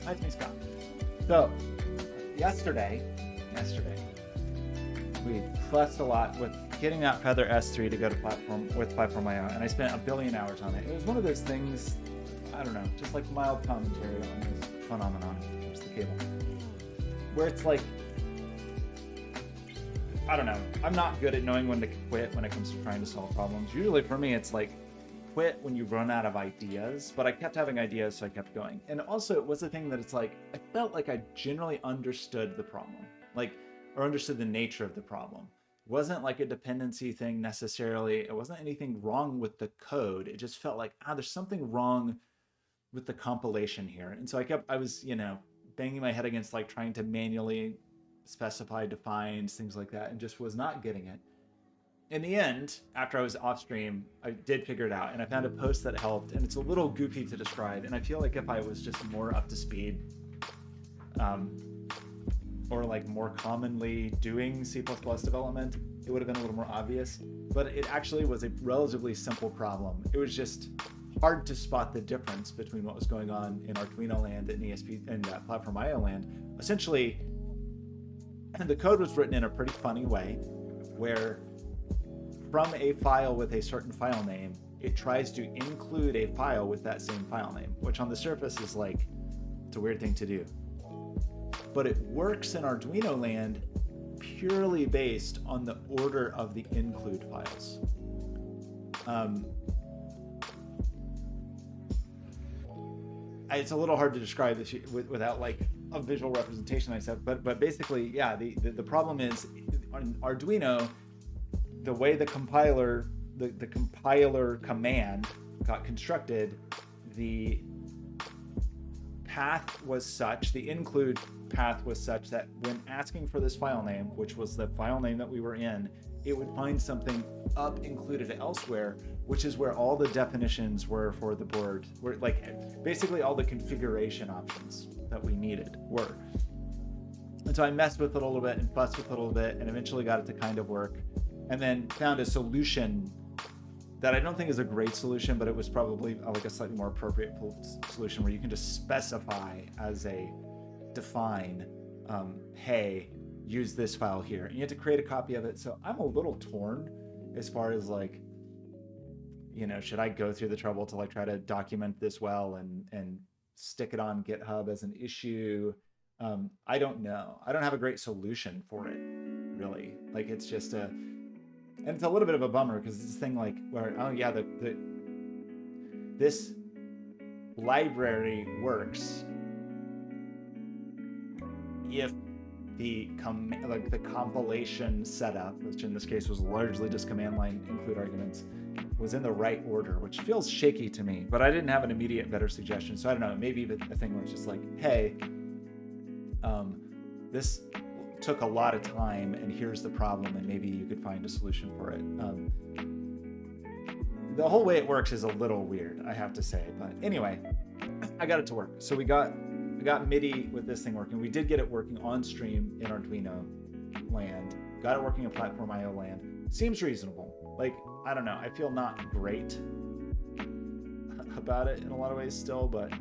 That's me, Scott. So, yesterday, we fussed a lot with getting that Feather S3 to go to platform with Platform.io, and I spent a billion hours on it. It was one of those things, I don't know, just like mild commentary on this phenomenon, just the cable, where it's like, I don't know, I'm not good at knowing when to quit when it comes to trying to solve problems. Usually for me, it's like, quit when you run out of ideas, but I kept having ideas, so I kept going. And also it was a thing that it's like, I felt like I generally understood the problem, or understood the nature of the problem. It wasn't like a dependency thing necessarily. It wasn't anything wrong with the code. It just felt like, there's something wrong with the compilation here. And so I was, banging my head against like trying to manually specify defines, things like that, and just was not getting it. In the end, after I was off stream, I did figure it out, and I found a post that helped, and it's a little goofy to describe, and I feel like if I was just more up to speed, or like more commonly doing C++ development, it would have been a little more obvious, but it actually was a relatively simple problem. It was just hard to spot the difference between what was going on in Arduino land and ESP and Platform.io land. Essentially, the code was written in a pretty funny way, where from a file with a certain file name, it tries to include a file with that same file name, which on the surface is like, it's a weird thing to do. But it works in Arduino land purely based on the order of the include files. It's a little hard to describe this without like a visual representation, I said, but basically, yeah, the problem is on Arduino, the way the compiler command got constructed, the path was such, the include path was such that when asking for this file name, which was the file name that we were in, it would find something up included elsewhere, which is where all the definitions were for the board, where like basically all the configuration options that we needed were. And so I messed with it a little bit and fussed with it a little bit and eventually got it to kind of work, and then found a solution that I don't think is a great solution, but it was probably like a slightly more appropriate solution where you can just specify as a define, hey, use this file here. And you have to create a copy of it. So I'm a little torn as far as like, should I go through the trouble to like try to document this well and stick it on GitHub as an issue? I don't know. I don't have a great solution for it, really. Like it's just and it's a little bit of a bummer because it's this thing like where, oh yeah, this library works if the compilation setup, which in this case was largely just command line include arguments, was in the right order, which feels shaky to me, but I didn't have an immediate better suggestion. So I don't know, maybe a thing where it's just like, hey, this took a lot of time and here's the problem, and maybe you could find a solution for it. The whole way it works is a little weird, I have to say, but anyway, I got it to work. So we got MIDI with this thing working. We did get it working on stream in Arduino land, got it working in Platform.io land. Seems reasonable. Like, I don't know, I feel not great about it in a lot of ways still, but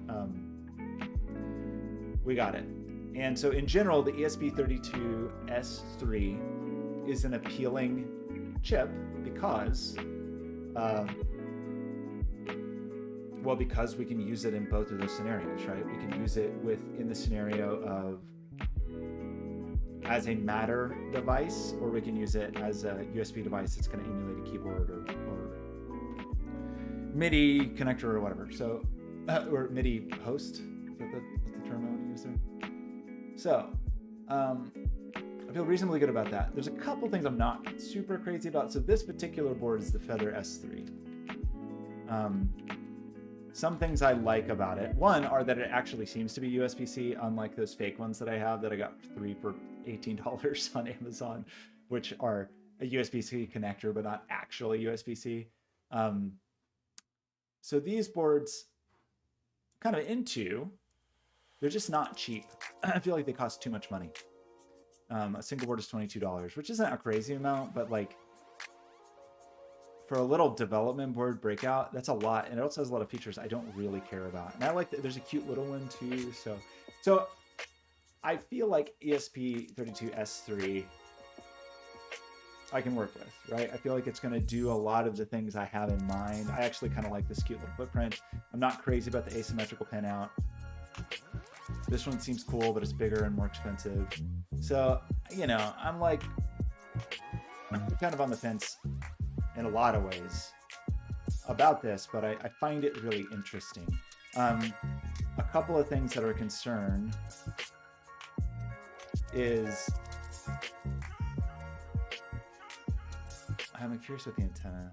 we got it. And so in general, the ESP32S3 is an appealing chip because, because we can use it in both of those scenarios, right? We can use it in the scenario of as a Matter device, or we can use it as a USB device that's going to emulate a keyboard or MIDI connector or whatever. So, or MIDI host, is that the term I would use there? So, I feel reasonably good about that. There's a couple things I'm not super crazy about. So this particular board is the Feather S3. Some things I like about it. One are that it actually seems to be USB-C, unlike those fake ones that I have that I got 3 for $18 on Amazon, which are a USB-C connector, but not actually USB-C. So these boards kind of they're just not cheap. I feel like they cost too much money. A single board is $22, which isn't a crazy amount, but like for a little development board breakout, that's a lot, and it also has a lot of features I don't really care about. And I like that there's a cute little one too. So I feel like ESP32S3 I can work with, right? I feel like it's going to do a lot of the things I have in mind. I actually kind of like this cute little footprint. I'm not crazy about the asymmetrical pinout. This one seems cool, but it's bigger and more expensive. So, you know, I'm kind of on the fence in a lot of ways about this, but I find it really interesting. A couple of things that are a concern is I'm curious with the antenna.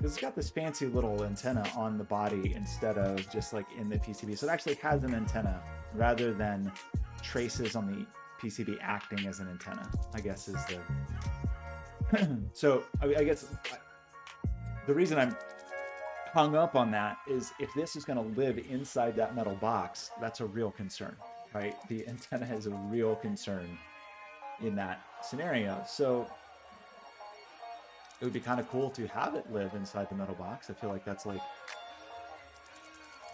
It's got this fancy little antenna on the body instead of just like in the PCB. So it actually has an antenna rather than traces on the PCB acting as an antenna, I guess is the... So I guess the reason I'm hung up on that is if this is going to live inside that metal box, that's a real concern, right? The antenna is a real concern in that scenario. So it would be kind of cool to have it live inside the metal box. I feel like that's like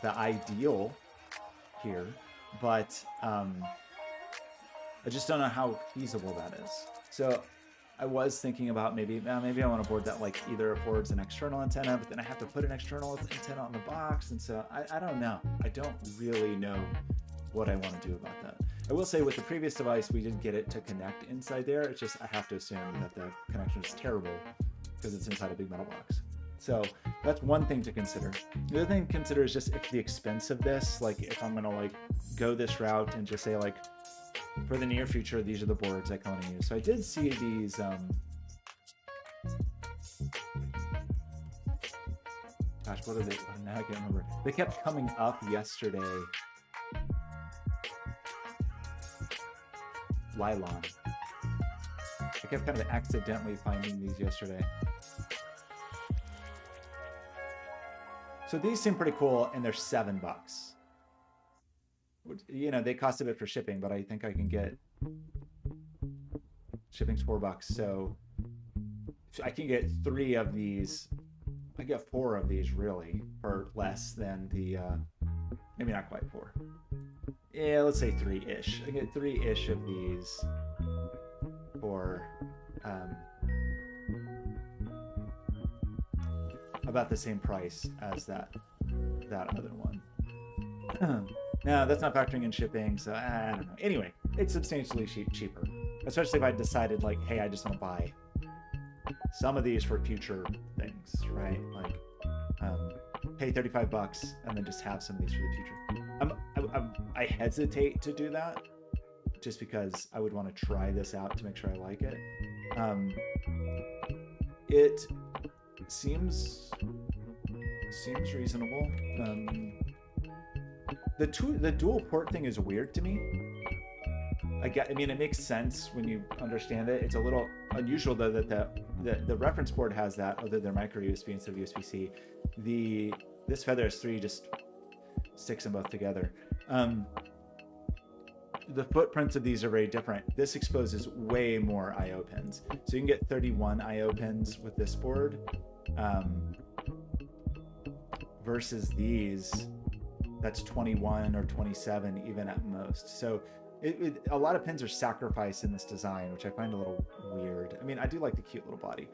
the ideal here, but I just don't know how feasible that is. So I was thinking about maybe I want to board that like either affords an external antenna, but then I have to put an external antenna on the box, and so I don't know. I don't really know what I want to do about that. I will say with the previous device, we didn't get it to connect inside there. It's just I have to assume that the connection is terrible because it's inside a big metal box. So that's one thing to consider. The other thing to consider is just if the expense of this, like if I'm gonna like go this route and just say like for the near future, these are the boards I want to use. So I did see these gosh, what are they? Now I can't remember. They kept coming up yesterday. Lylon. I kept kind of accidentally finding these yesterday. So these seem pretty cool, and they're $7. You know, they cost a bit for shipping, but I think I can get shipping's $4. So I can get 3 of these. I get 4 of these really for less than the maybe not quite 4. Yeah, let's say 3-ish. I get 3-ish of these for about the same price as that other one. Now, that's not factoring in shipping, so I don't know. Anyway, it's substantially cheaper, especially if I decided like, hey, I just want to buy some of these for future things, right? Like, pay $35 and then just have some of these for the future. I hesitate to do that just because I would want to try this out to make sure I like it. It seems reasonable. The dual port thing is weird to me. I mean, it makes sense when you understand it. It's a little unusual though that the reference board has that, other than micro USB instead of USB-C. This Feather S3 just sticks them both together. The footprints of these are very different. This exposes way more I/O pins, so you can get 31 I/O pins with this board, versus these. That's 21 or 27 even at most. So a lot of pins are sacrificed in this design, which I find a little weird. I mean, I do like the cute little body.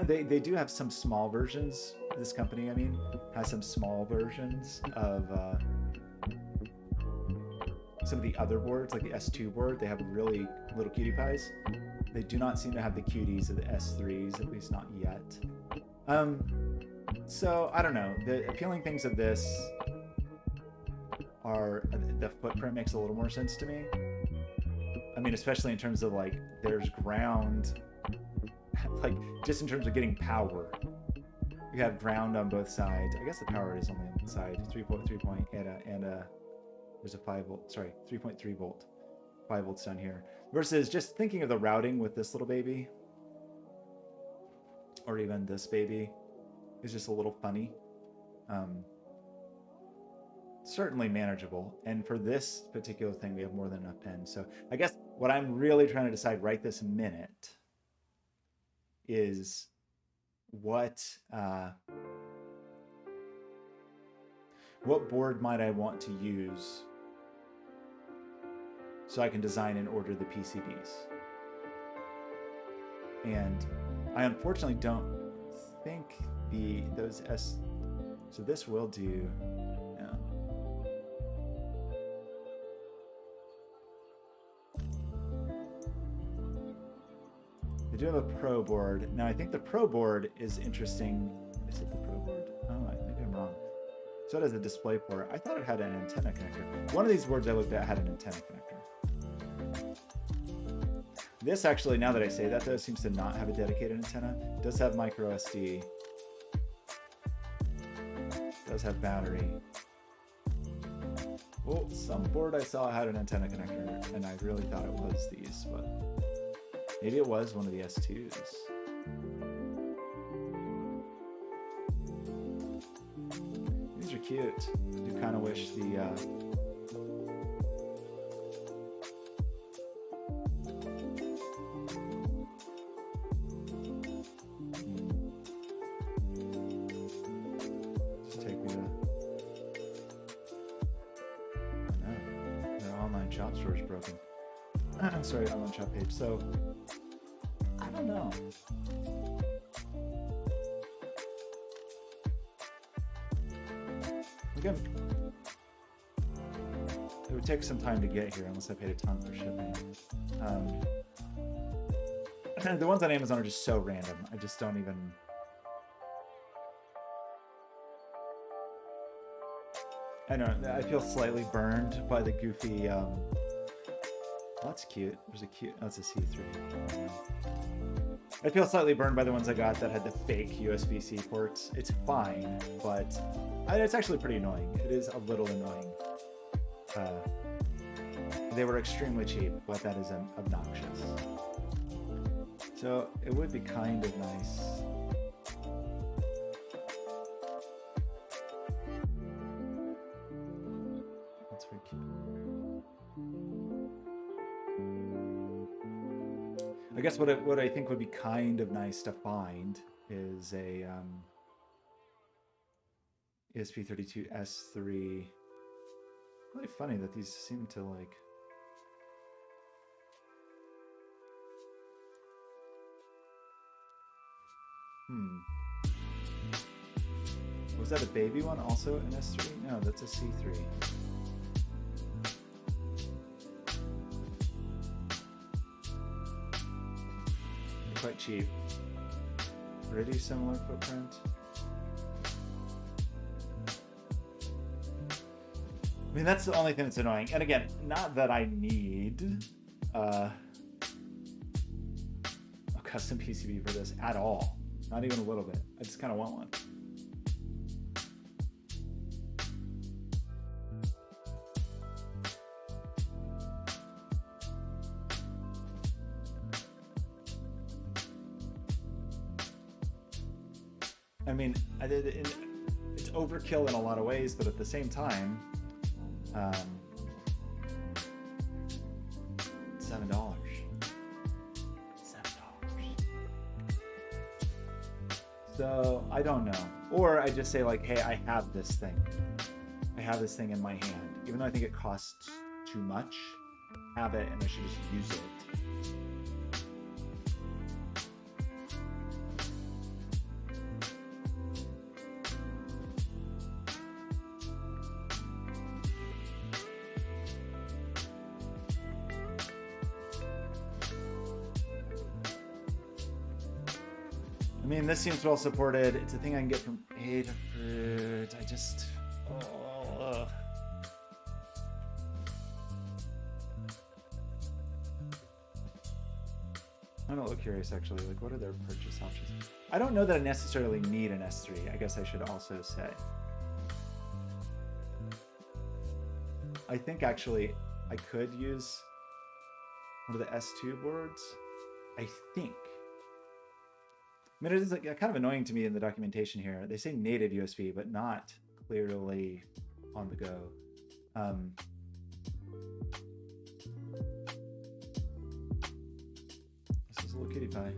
They do have some small versions. This company, I mean, has some small versions of some of the other boards, like the S2 board. They have really little cutie pies. They do not seem to have the cuties of the S3s, at least not yet. So I don't know. The appealing things of this are the footprint makes a little more sense to me. I mean, especially in terms of like there's ground, like just in terms of getting power. You have ground on both sides. I guess the power is only on one side. 3.3 point and there's a 5 volt. Sorry, 3.3 volt. 5 volts down here. Versus just thinking of the routing with this little baby, or even this baby, is just a little funny. Certainly manageable, and for this particular thing we have more than enough pins. So I guess what I'm really trying to decide right this minute is what board might I want to use so I can design and order the PCBs. And I unfortunately don't think so this will do, yeah. They do have a Pro board. Now I think the Pro board is interesting. Is it the Pro board? Oh, maybe I'm wrong. So it has a display port. I thought it had an antenna connector. One of these boards I looked at had an antenna connector. This actually, now that I say that though, seems to not have a dedicated antenna. It does have micro SD. Does have battery. Well, some board I saw had an antenna connector, and I really thought it was these, but maybe it was one of the S2s. These are cute. I do kind of wish the sorry, online shop page. So I don't know. Again, it would take some time to get here unless I paid a ton for shipping. The ones on Amazon are just so random. I just don't even. I know. I feel slightly burned by the goofy. Oh, that's cute. There's a cute. That's a C3. I feel slightly burned by the ones I got that had the fake USB-C ports. It's fine, but it's actually pretty annoying. It is a little annoying. They were extremely cheap, but that is obnoxious. So it would be kind of nice. That's very cute. I guess what I think would be kind of nice to find is a ESP32S3. Really funny that these seem to like. Was that a baby one also an S3? No, that's a C3. Quite cheap. Pretty similar footprint. I mean, that's the only thing that's annoying. And again, not that I need a custom PCB for this at all. Not even a little bit. I just kind of want one. I mean, it's overkill in a lot of ways, but at the same time, $7. So I don't know. Or I just say like, hey, I have this thing. I have this thing in my hand. Even though I think it costs too much, have it and I should just use it. I mean, this seems well supported. It's a thing I can get from Adafruit. I just... Oh, I'm a little curious, actually. Like, what are their purchase options? I don't know that I necessarily need an S3. I guess I should also say. I think, actually, I could use one of the S2 boards. I think. I mean, it is like kind of annoying to me in the documentation here. They say native USB, but not clearly on the go. This is a little kitty pie.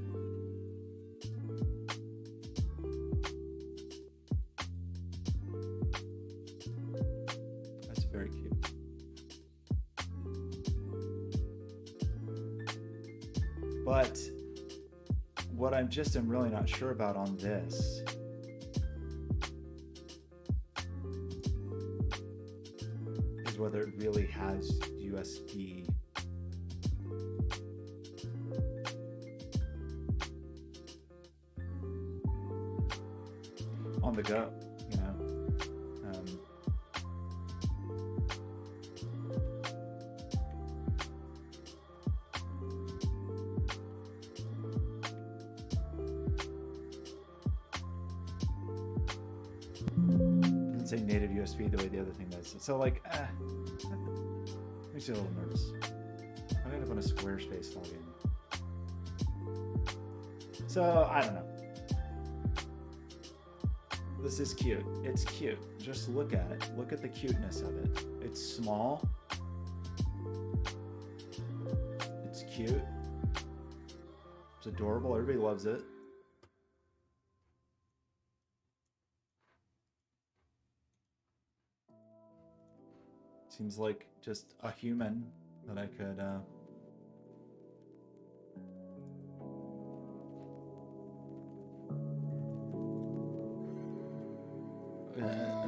But what I'm really not sure about on this is whether it really has USB on the go, you know. Doesn't say native USB the way the other thing does. So like, makes you a little nervous. I end up on a Squarespace login. So I don't know. This is cute. It's cute. Just look at it. Look at the cuteness of it. It's small. It's cute. It's adorable. Everybody loves it. Seems like just a human that I could a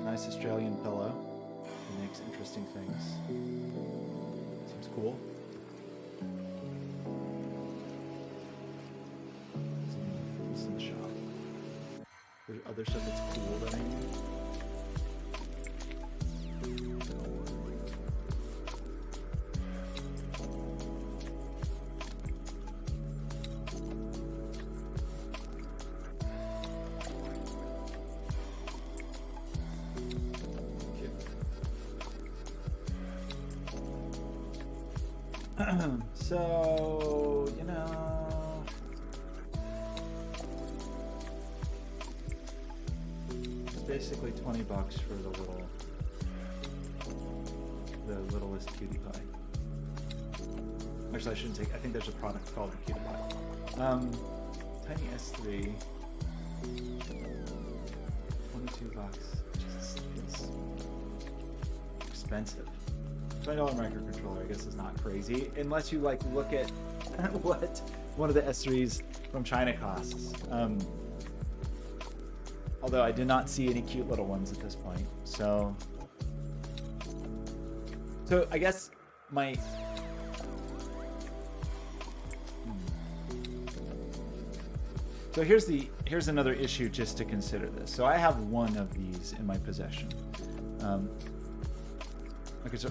nice Australian pillow. It makes interesting things. Seems cool. What's in the shop? There's other stuff that's cool that I need. So, you know, it's basically $20 for the littlest cutie pie. Actually, I shouldn't take, I think there's a product called the cutie pie. Tiny S3, $22, just is expensive. $20 microcontroller, I guess, is not crazy unless you like look at what one of the S3s from China costs. Although I did not see any cute little ones at this point. So I guess my so here's another issue just to consider this. So I have one of these in my possession.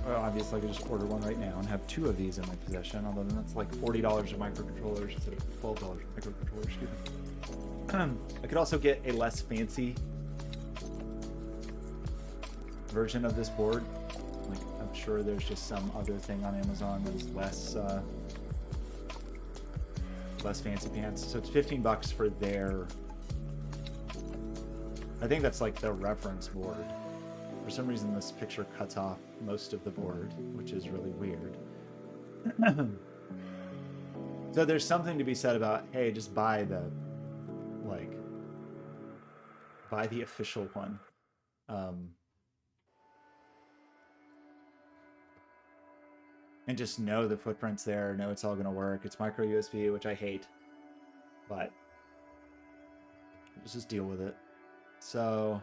Obviously, I could just order one right now and have two of these in my possession, although then that's like $40 of microcontrollers instead of $12 of microcontrollers, excuse me. I could also get a less fancy version of this board. Like, I'm sure there's just some other thing on Amazon that's less fancy pants. So it's $15 for their, I think that's like the reference board. For some reason, this picture cuts off most of the board, which is really weird. So there's something to be said about, hey, just buy the official one. And just know the footprint's there, know it's all going to work. It's micro USB, which I hate, but let's just deal with it. So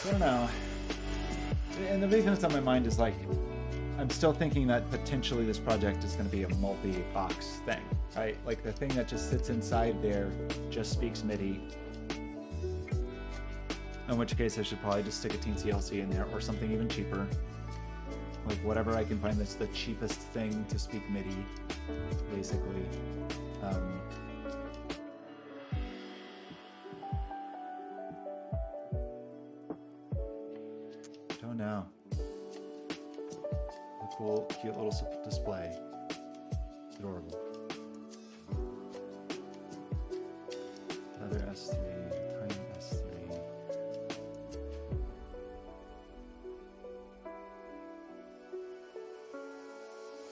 I don't know. And the reason it's on my mind is like, I'm still thinking that potentially this project is going to be a multi-box thing, right? Like the thing that just sits inside there just speaks MIDI. In which case I should probably just stick a Teensy LC in there or something even cheaper. Like whatever I can find that's the cheapest thing to speak MIDI, basically. Don't know. A cool, cute little display. Adorable. Another S3, tiny S3.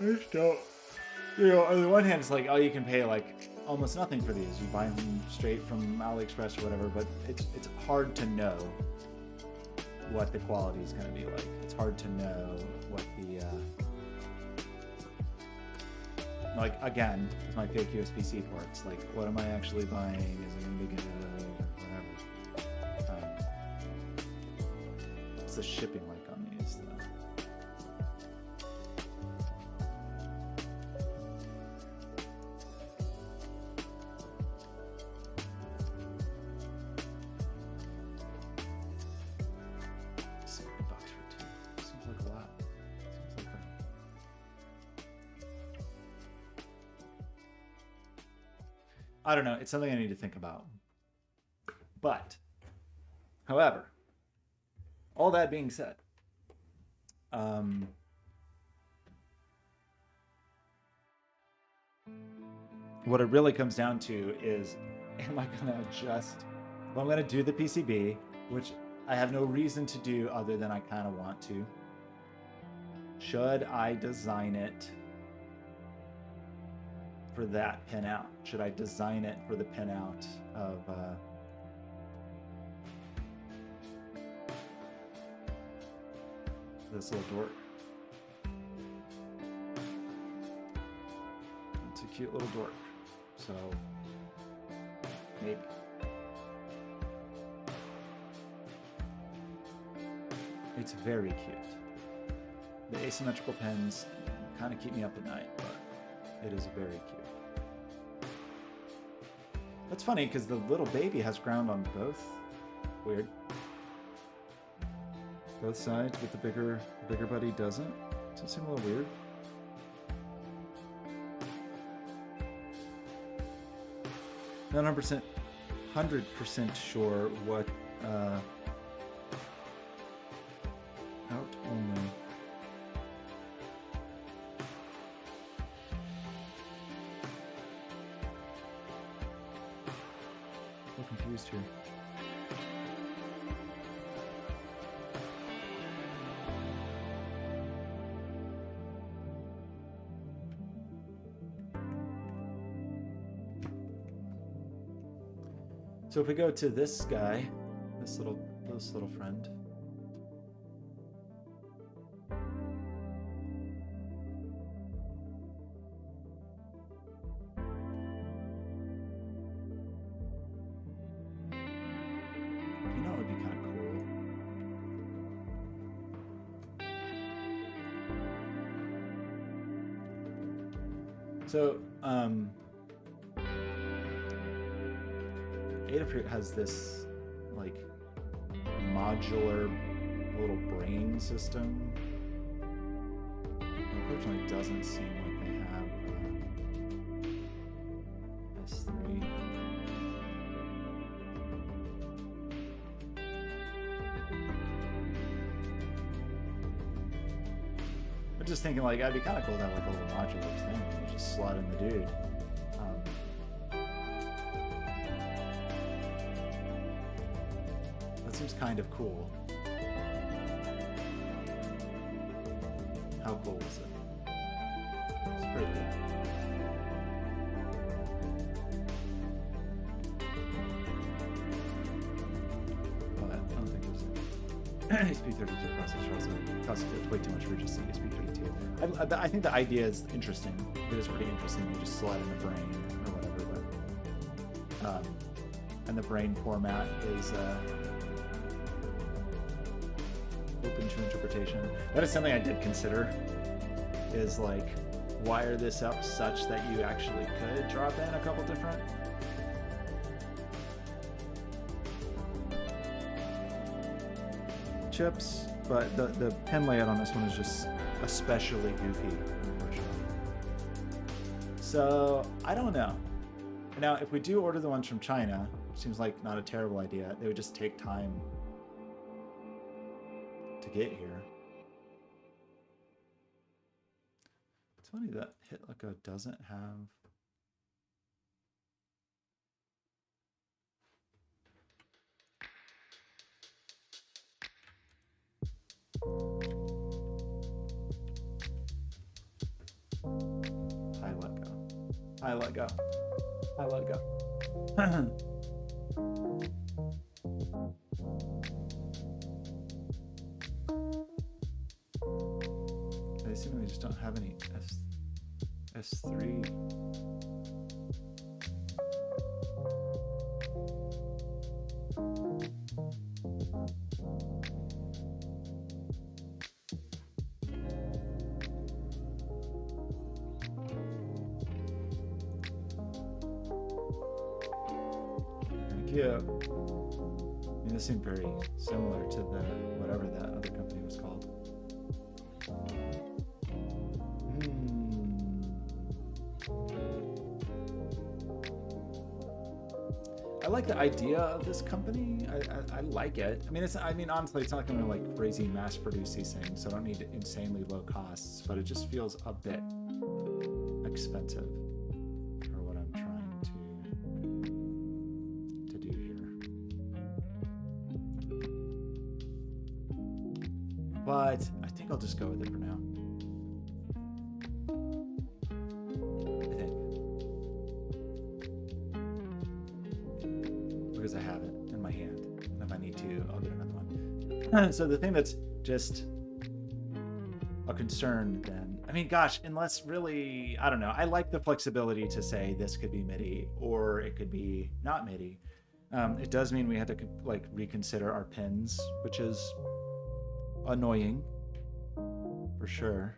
I just don't. You know, on the one hand, it's like, oh, you can pay like almost nothing for these. You buy them straight from AliExpress or whatever, but it's hard to know what the quality is going to be like. It's hard to know what the like, again, with my fake USB-C ports, like, what am I actually buying? Is it going to be good or whatever? What's the shipping like on these, though? I don't know. It's something I need to think about. But, however, all that being said, what it really comes down to is, am I going to adjust? Well, I'm going to do the PCB, which I have no reason to do other than I kind of want to. Should I design it for that pinout? Should I design it for the pinout of this little dork? It's a cute little dork, so maybe. It's very cute. The asymmetrical pins kind of keep me up at night, but it is very cute. That's funny because the little baby has ground on both. Weird. Both sides, but the bigger buddy doesn't. Does that seem a little weird? Not 100% sure what out only. I'm confused here. So if we go to this guy, this little friend. You know, it would be kind of cool. So, Adafruit has this like modular little brain system. Unfortunately, it doesn't seem like they have S3. I'm just thinking like it'd be kind of cool to have like a little modular thing. You just slot in the dude. Seems kind of cool. How cool is it? It's pretty cool. Oh, I don't think there's an ESP32 processor. Also, it costs way too much for just an ESP32. I think the idea is interesting. It is pretty interesting. You just slide in the brain or whatever, but and the brain format is open to interpretation. That is something I did consider, is like wire this up such that you actually could drop in a couple different chips, but the pin layout on this one is just especially goofy, unfortunately. So I don't know. Now, if we do order the ones from China, which seems like not a terrible idea, they would just take time to get here. It's funny that Hitlica doesn't have I let go. I let go. I assume we just don't have any S3. Yeah, I mean, this seemed very similar to the whatever that other company was called. I like the idea of this company. I like it. I mean, honestly, it's not going to like crazy mass produce these things, so I don't need insanely low costs. But it just feels a bit expensive for what I'm trying to do here. But I think I'll just go with it for now. Because I have it in my hand, and if I need to, I'll get another one. So the thing that's just a concern then, I mean, gosh, unless really, I don't know, I like the flexibility to say this could be MIDI or it could be not MIDI. It does mean we had to like reconsider our pins, which is annoying for sure.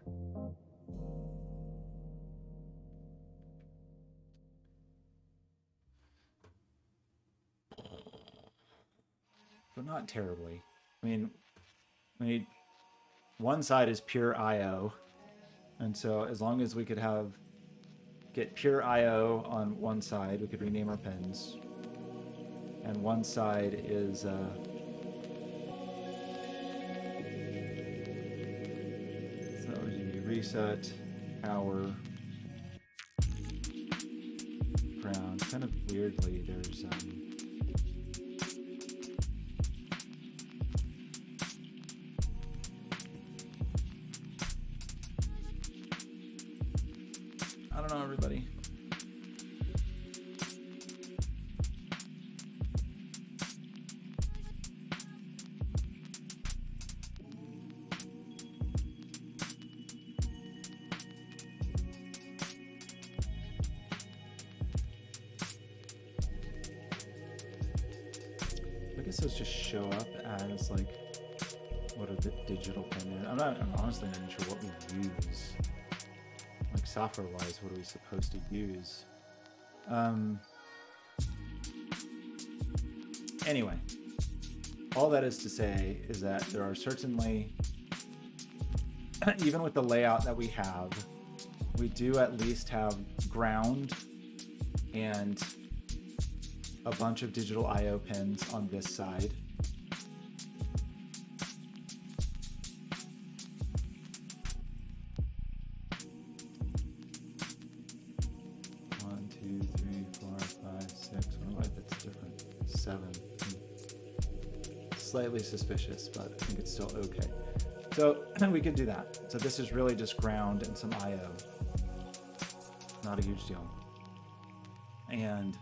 But not terribly. I mean, we need one side is pure IO, and so as long as we could get pure IO on one side, we could rename our pins, and one side is so you reset, power, ground. Kind of weirdly, there's I don't know, everybody. I guess those just show up as like what a digital pin is. I'm honestly not even sure what we use. Like software-wise, what are we supposed to use? Anyway, all that is to say is that there are certainly, even with the layout that we have, we do at least have ground and a bunch of digital I/O pins on this side. Slightly suspicious, but I think it's still okay. So we could do that. So this is really just ground and some IO. Not a huge deal. And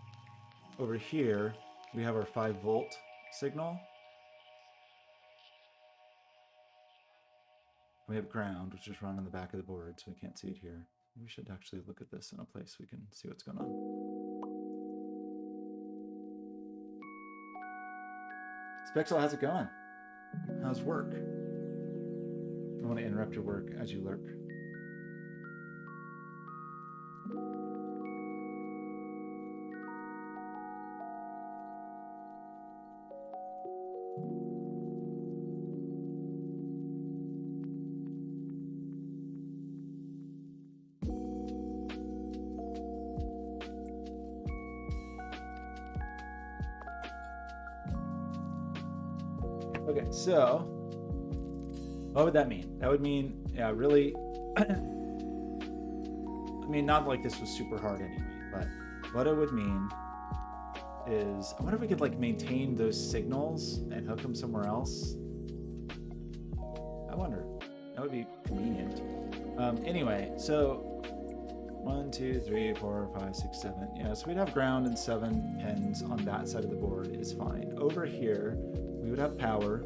over here, we have our 5-volt signal. We have ground, which is run on the back of the board, so we can't see it here. We should actually look at this in a place we can see what's going on. Spexel, how's it going? How's work? I don't want to interrupt your work as you lurk. Okay, so what would that mean? That would mean, yeah, really, I mean, not like this was super hard anyway, but what it would mean is, I wonder if we could like maintain those signals and hook them somewhere else. I wonder, that would be convenient. Anyway, so 1, 2, 3, 4, 5, 6, 7. Yeah, so we'd have ground and 7 pins on that side of the board is fine. Over here, we would have power.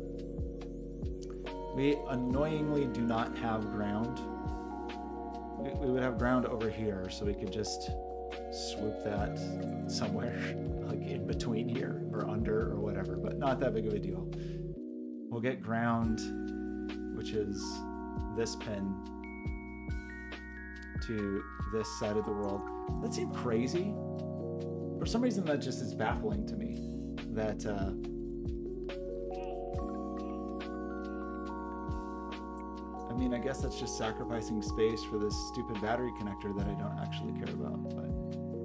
We annoyingly do not have ground. We would have ground over here, so we could just swoop that somewhere, like in between here or under or whatever, but not that big of a deal. We'll get ground, which is this pin, to this side of the world. That seemed crazy. For some reason, that just is baffling to me. That I mean, I guess that's just sacrificing space for this stupid battery connector that I don't actually care about. But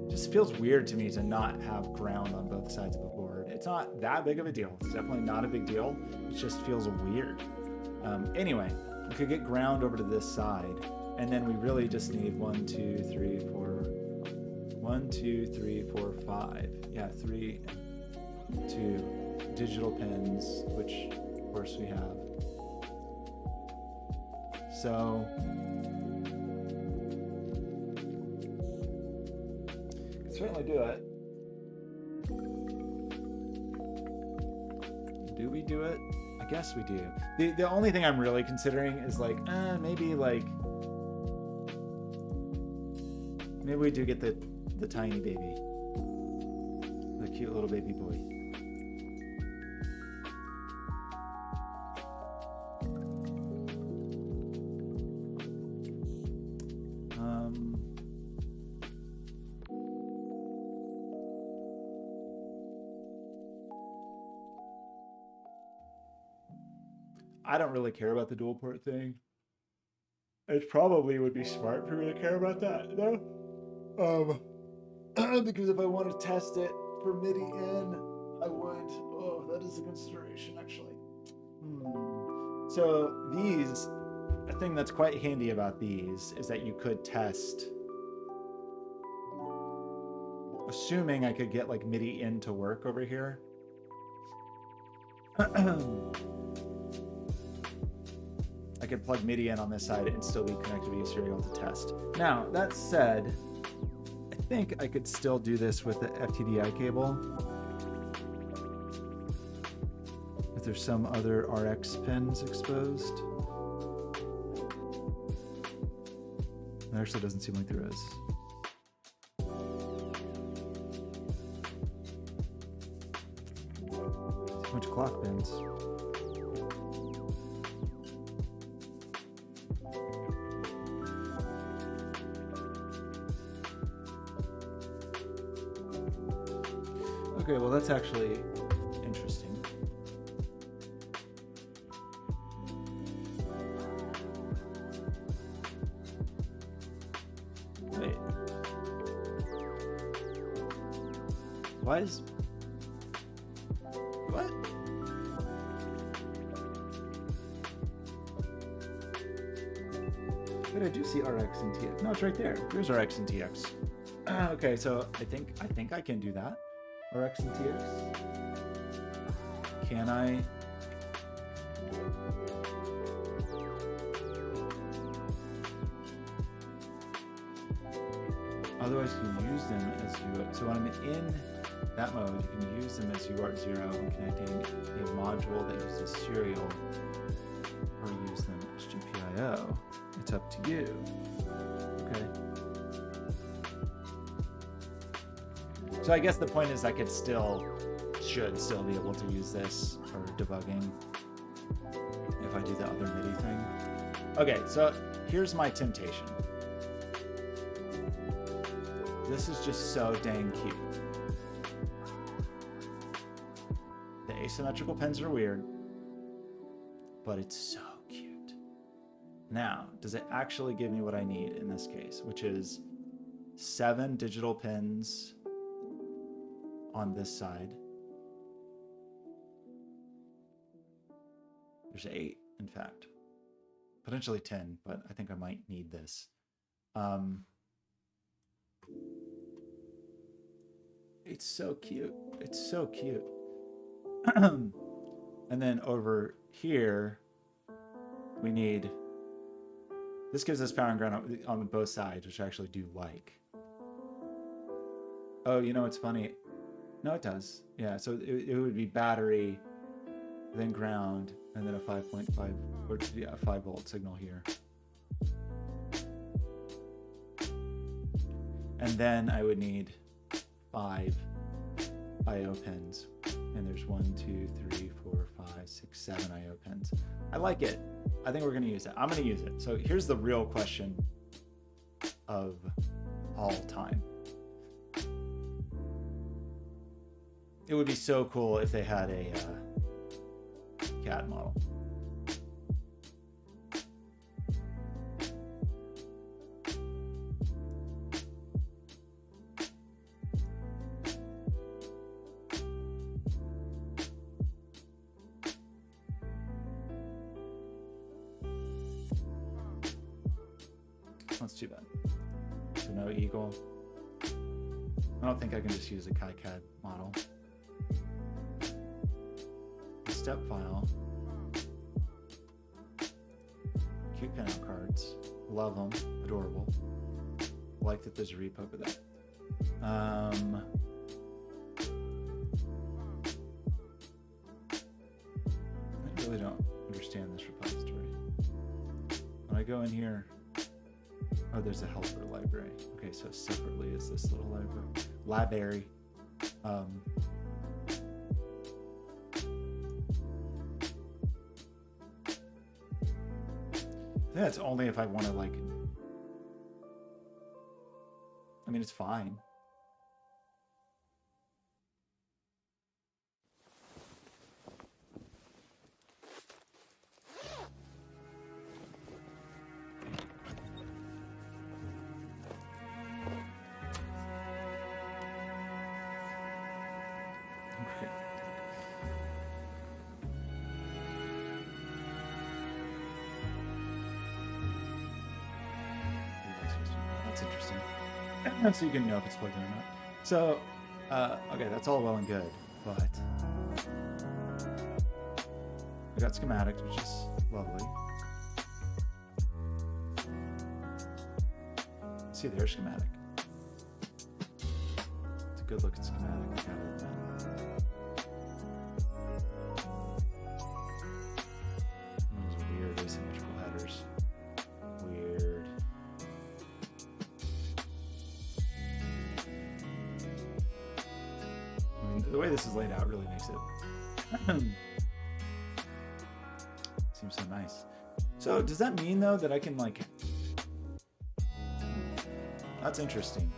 it just feels weird to me to not have ground on both sides of the board. It's not that big of a deal. It's definitely not a big deal. It just feels weird. Anyway, we could get ground over to this side. And then we really just need 1, 2, 3, 4. 1, 2, 3, 4, 5. Yeah, 3, 2 digital pins, which of course we have. So can certainly do it. Do we do it? I guess we do. The only thing I'm really considering is like, maybe we do get the tiny baby, the cute little baby boy. I don't really care about the dual port thing. It probably would be smart for me to care about that, though. Because if I want to test it for MIDI in, I would. Oh, that is a consideration, actually. So these, a thing that's quite handy about these is that you could test, assuming I could get like MIDI in to work over here. I could plug MIDI in on this side and still be connected via serial to test. Now, that said, I think I could still do this with the FTDI cable. If there's some other RX pins exposed. There actually doesn't seem like there is. Too much clock pins. Okay, well that's actually interesting. Wait. Why is... What? But I do see RX and TX. No, it's right there. There's RX and TX. Okay, so I think I can do that. RX and TX. Can I? Otherwise, you can use them as UART. So when I'm in that mode, you can use them as UART 0 when connecting a module that uses serial, or use them as GPIO. It's up to you. Okay. So I guess the point is I should still be able to use this for debugging if I do the other MIDI thing. Okay, so here's my temptation. This is just so dang cute. The asymmetrical pins are weird, but it's so cute. Now, does it actually give me what I need in this case, which is 7 digital pins on this side. There's 8, in fact. Potentially 10, but I think I might need this. It's so cute. It's so cute. And then over here, we need This gives us power and ground on both sides, which I actually do like. Oh, you know what's funny? No, it does. Yeah, so it would be battery, then ground, and then a 5.5 or yeah, a 5-volt signal here. And then I would need 5 I/O pins. And there's 1, 2, 3, 4, 5, 6, 7 I/O pins. I like it. I think we're going to use it. I'm going to use it. So here's the real question of all time. It would be so cool if they had a CAD model. That's too bad. So no Eagle. I don't think I can just use a KiCad model. Step file. Cute pinout cards. Love them. Adorable. Like that there's a repo for that. I really don't understand this repository. When I go in here, oh, there's a helper library. Okay, so separately is this little library. I think that's only if I want to, like, I mean, it's fine. Okay. That's interesting. So you can know if it's plugged in or not. So, okay, that's all well and good, but we got schematics, which is lovely. See their schematic. It's a good looking schematic. Those weird asymmetrical headers. Weird. I mean, the way this is laid out really makes it seems so nice. So does that mean though that I can, like, that's interesting.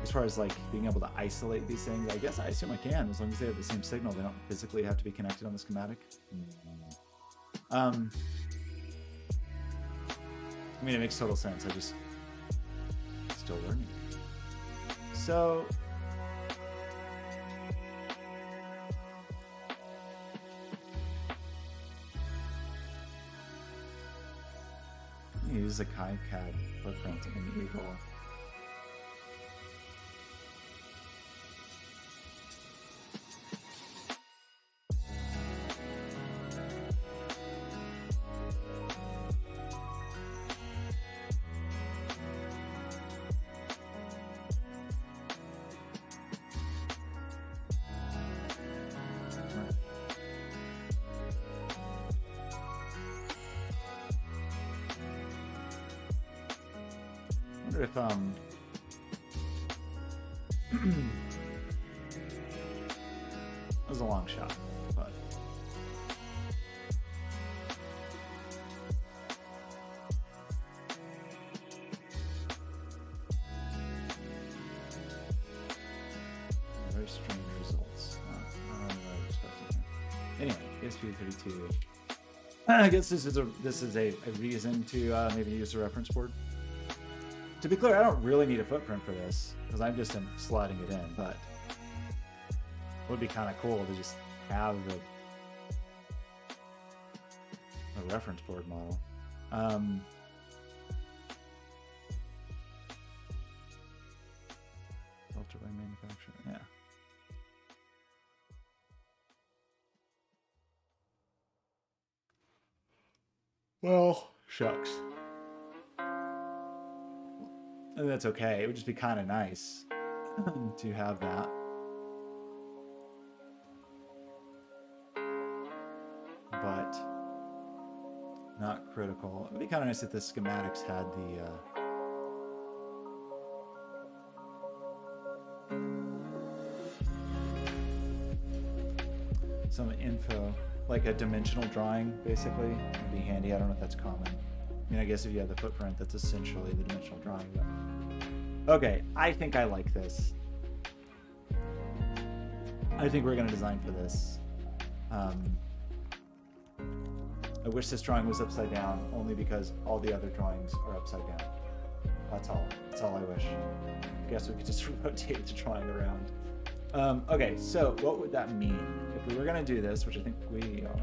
As far as, like, being able to isolate these things, I guess I assume I can, as long as they have the same signal. They don't physically have to be connected on the schematic. I mean, it makes total sense. I just still learning. So use the KiCad footprint in the Eagle. If that was a long shot, but very strange results. I don't know what I was expecting here. Anyway, ESP32. I guess this is a reason to maybe use a reference board. To be clear, I don't really need a footprint for this, because I'm just sliding it in, but it would be kind of cool to just have a reference board model. Filter by manufacturer, yeah. Well, shucks. And that's okay. It would just be kind of nice to have that. But not critical. It would be kind of nice if the schematics had the some info, like a dimensional drawing, basically. Would be handy. I don't know if that's common. I mean, I guess if you have the footprint, that's essentially the dimensional drawing. But... okay, I think I like this. I think we're going to design for this. I wish this drawing was upside down, only because all the other drawings are upside down. That's all. That's all I wish. I guess we could just rotate the drawing around. Okay, so what would that mean? If we were going to do this, which I think we are,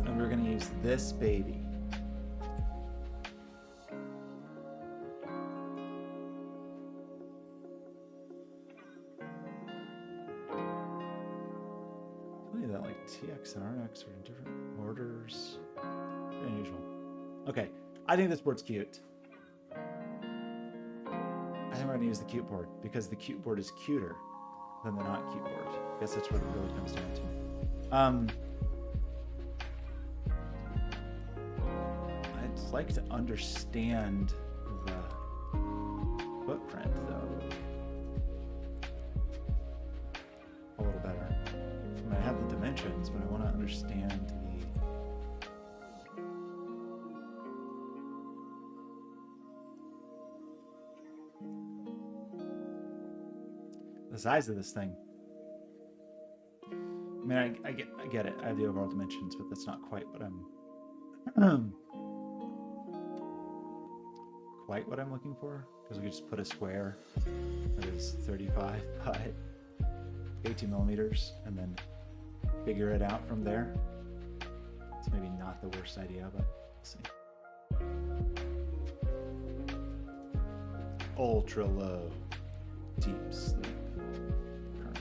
and we're going to use this baby. That like TX and RX are in different orders. Very unusual. Okay, I think this board's cute. I think we're gonna use the cute board because the cute board is cuter than the not cute board. I guess that's what it really comes down to. I'd like to understand the footprint though a little better. I have the dimensions, but I want to understand the size of this thing. I mean, I get it. I have the overall dimensions, but that's not quite what I'm looking for. Because we could just put a square that is 35 by 18 millimeters, and then figure it out from there. It's maybe not the worst idea, but let's see. Ultra low, deep sleep current.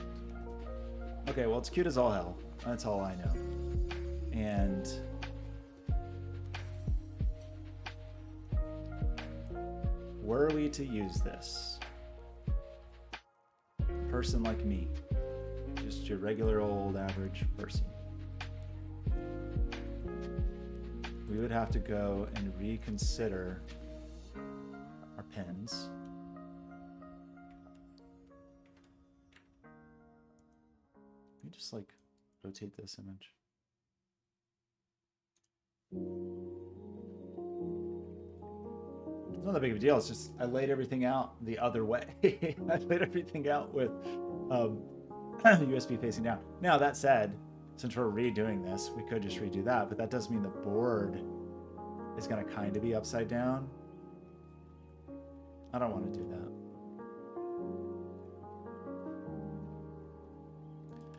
Okay, well, it's cute as all hell. That's all I know. And were we to use this, a person like me, just your regular old average person, we would have to go and reconsider our pins. Let me just like rotate this image. It's not that big of a deal. It's just I laid everything out the other way. I laid everything out with USB facing down. Now that said, since we're redoing this, we could just redo that, but that does mean the board is going to kind of be upside down. I don't want to do that.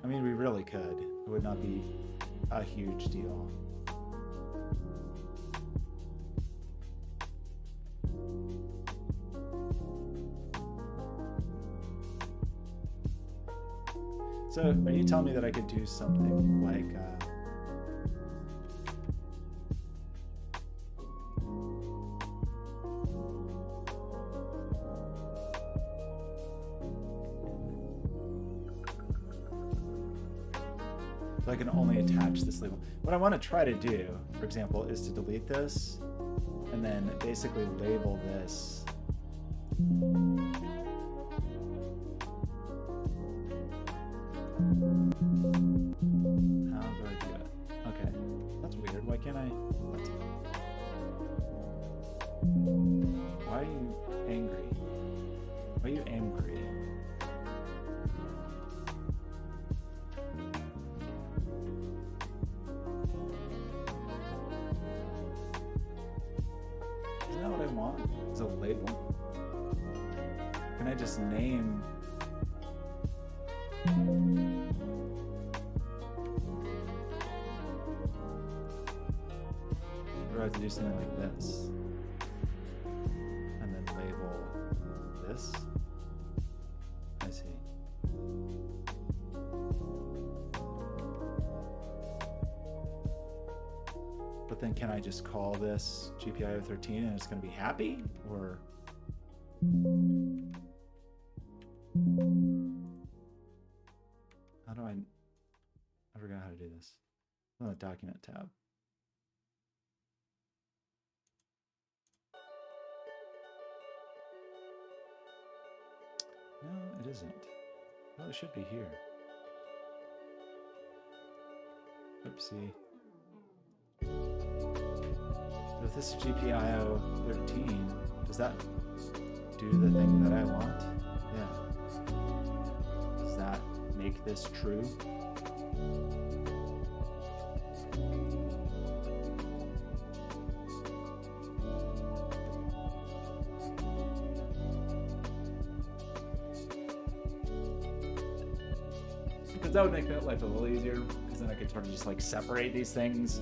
I mean, we really could. It would not be a huge deal. So, are you telling me that I could do something like so I can only attach this label? What I want to try to do, for example, is to delete this and then basically label this how do I do it? Okay, that's weird. Why can't I? What? Why are you angry? Why are you angry? Isn't that what I want? Is a label? Can I just name? Or I have to do something like this and then label this. I see. but then can I just call this GPIO 13 and it's going to be happy? Or how do I forgot how to do this. On the document tab. No, it isn't. Well, it should be here. Oopsie. But if this is GPIO 13, does that do the thing that I want? Yeah. Does that make this true? That would make that life a little easier, because then I could sort of just like separate these things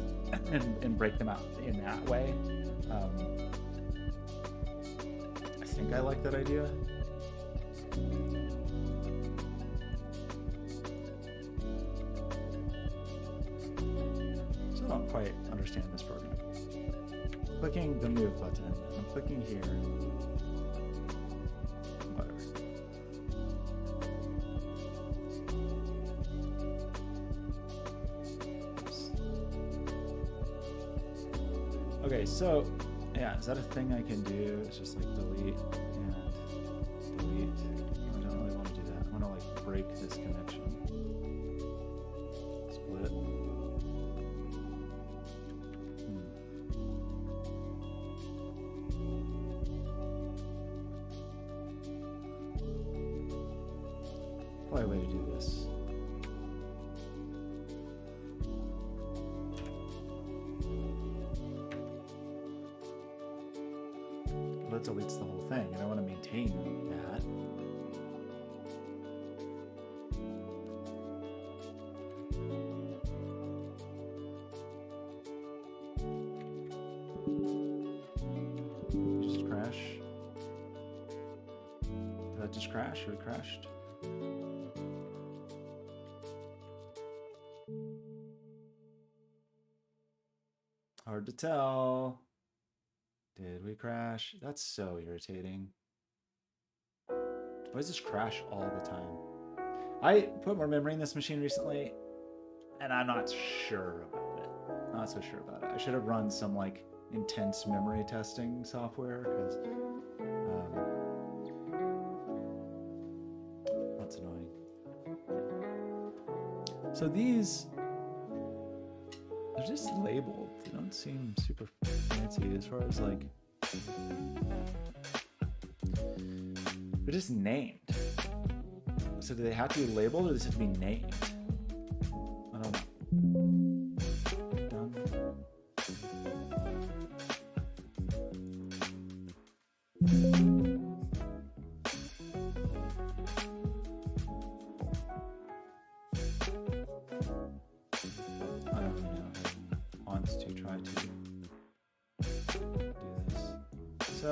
and break them out in that way. I think I like that idea. So I don't quite understand this program. Clicking the move button, I'm clicking here. Okay, so yeah, is that a thing I can do? It's just like delete and delete. I don't really want to do that. I want to like break this connection. Split. Probably a way to do this. That deletes the whole thing, and I want to maintain that. Did it just crash? Did that just crash, or it crashed? Hard to tell. Did we crash? That's so irritating. Why does this crash all the time? I put more memory in this machine recently, and I'm not sure about it. Not so sure about it. I should have run some like intense memory testing software, because that's annoying. So these, they're just labeled. They don't seem super fancy as far as like, they're just named. So do they have to be labeled, or does it have to be named? I don't know. Done. I don't really know if I want to try to do this. So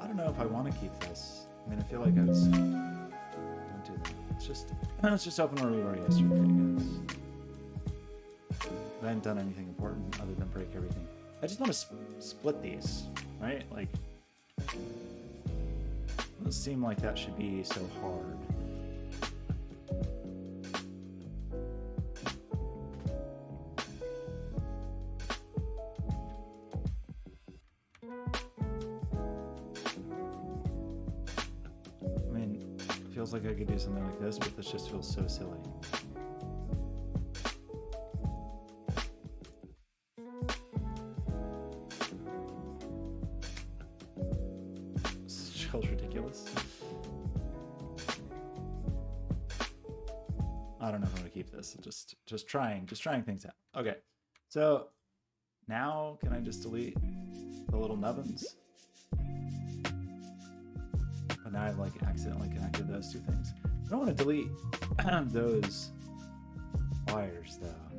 I don't know if I want to keep this. I mean, I feel like I was. Don't do that. Let's just open where we were yesterday, I guess. I haven't done anything important other than break everything. I just want to split these, right? Like, it doesn't seem like that should be so hard. I mean, it feels like I could do something like this, but this just feels so silly. Ridiculous. I don't know if I'm gonna keep this. Just trying things out. Okay, so now can I just delete the little nubbins? But now I've like accidentally connected those two things. I don't want to delete those wires though.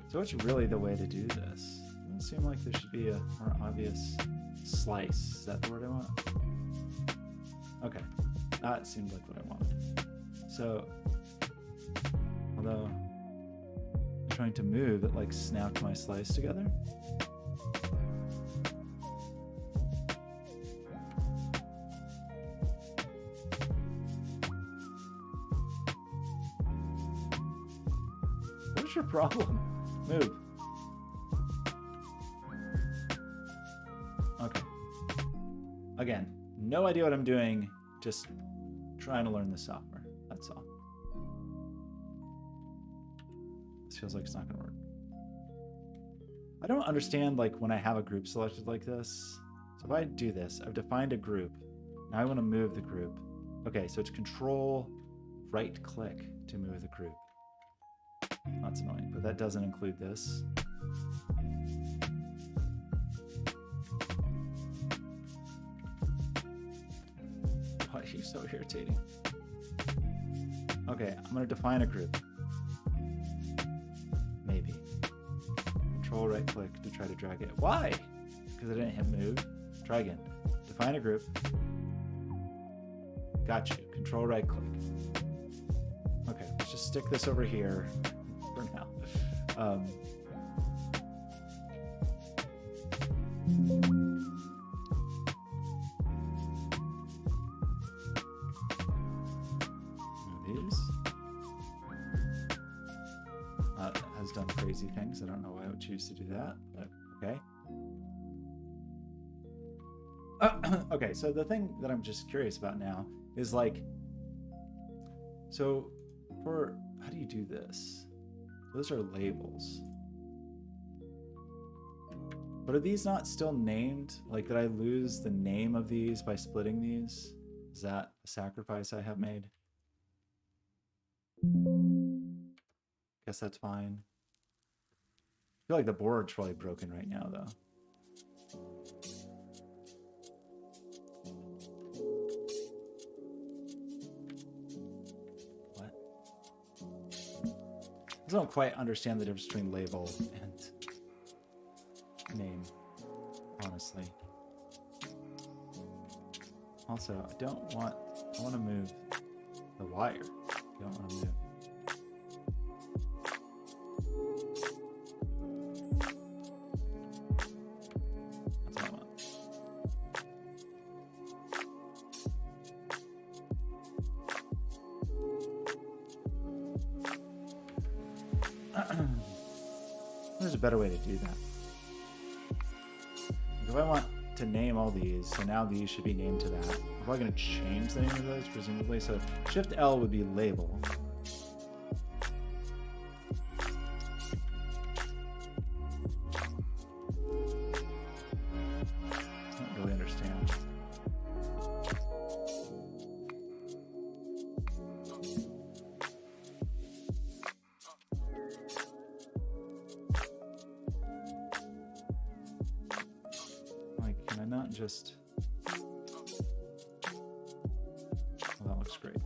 So what's really the way to do this? Doesn't seem like there should be a more obvious slice. Is that the word I want? Okay, that seemed like what I wanted. So, although I'm trying to move, it like snapped my slice together. What's your problem? Move. Okay. Again, no idea what I'm doing, just trying to learn the software. That's all. This feels like it's not gonna work. I don't understand like when I have a group selected like this. So if I do this, I've defined a group. Now I want to move the group. Okay, so it's control right click to move the group. That's annoying, but that doesn't include this. Why are you so irritating? Okay, I'm gonna define a group. Maybe. Control right click to try to drag it. Why? Because I didn't hit move. Try again. Define a group. Got you. Control right click. Okay, let's just stick this over here for now. These. Has done crazy things. I don't know why I would choose to do that, but okay. Okay, so the thing that I'm just curious about now is like, so for, how do you do this? Those are labels. But are these not still named? Like, did I lose the name of these by splitting these? Is that a sacrifice I have made? Guess that's fine. I feel like the board's probably broken right now, though. What? I don't quite understand the difference between label and name, honestly. Also, I want to move the wire. I don't want to move. There's a better way to do that. If I want to name all these, so now these should be named to that. I'm probably going to change the name of those, presumably. So Shift L would be label. I don't really understand. Just, well, that looks great.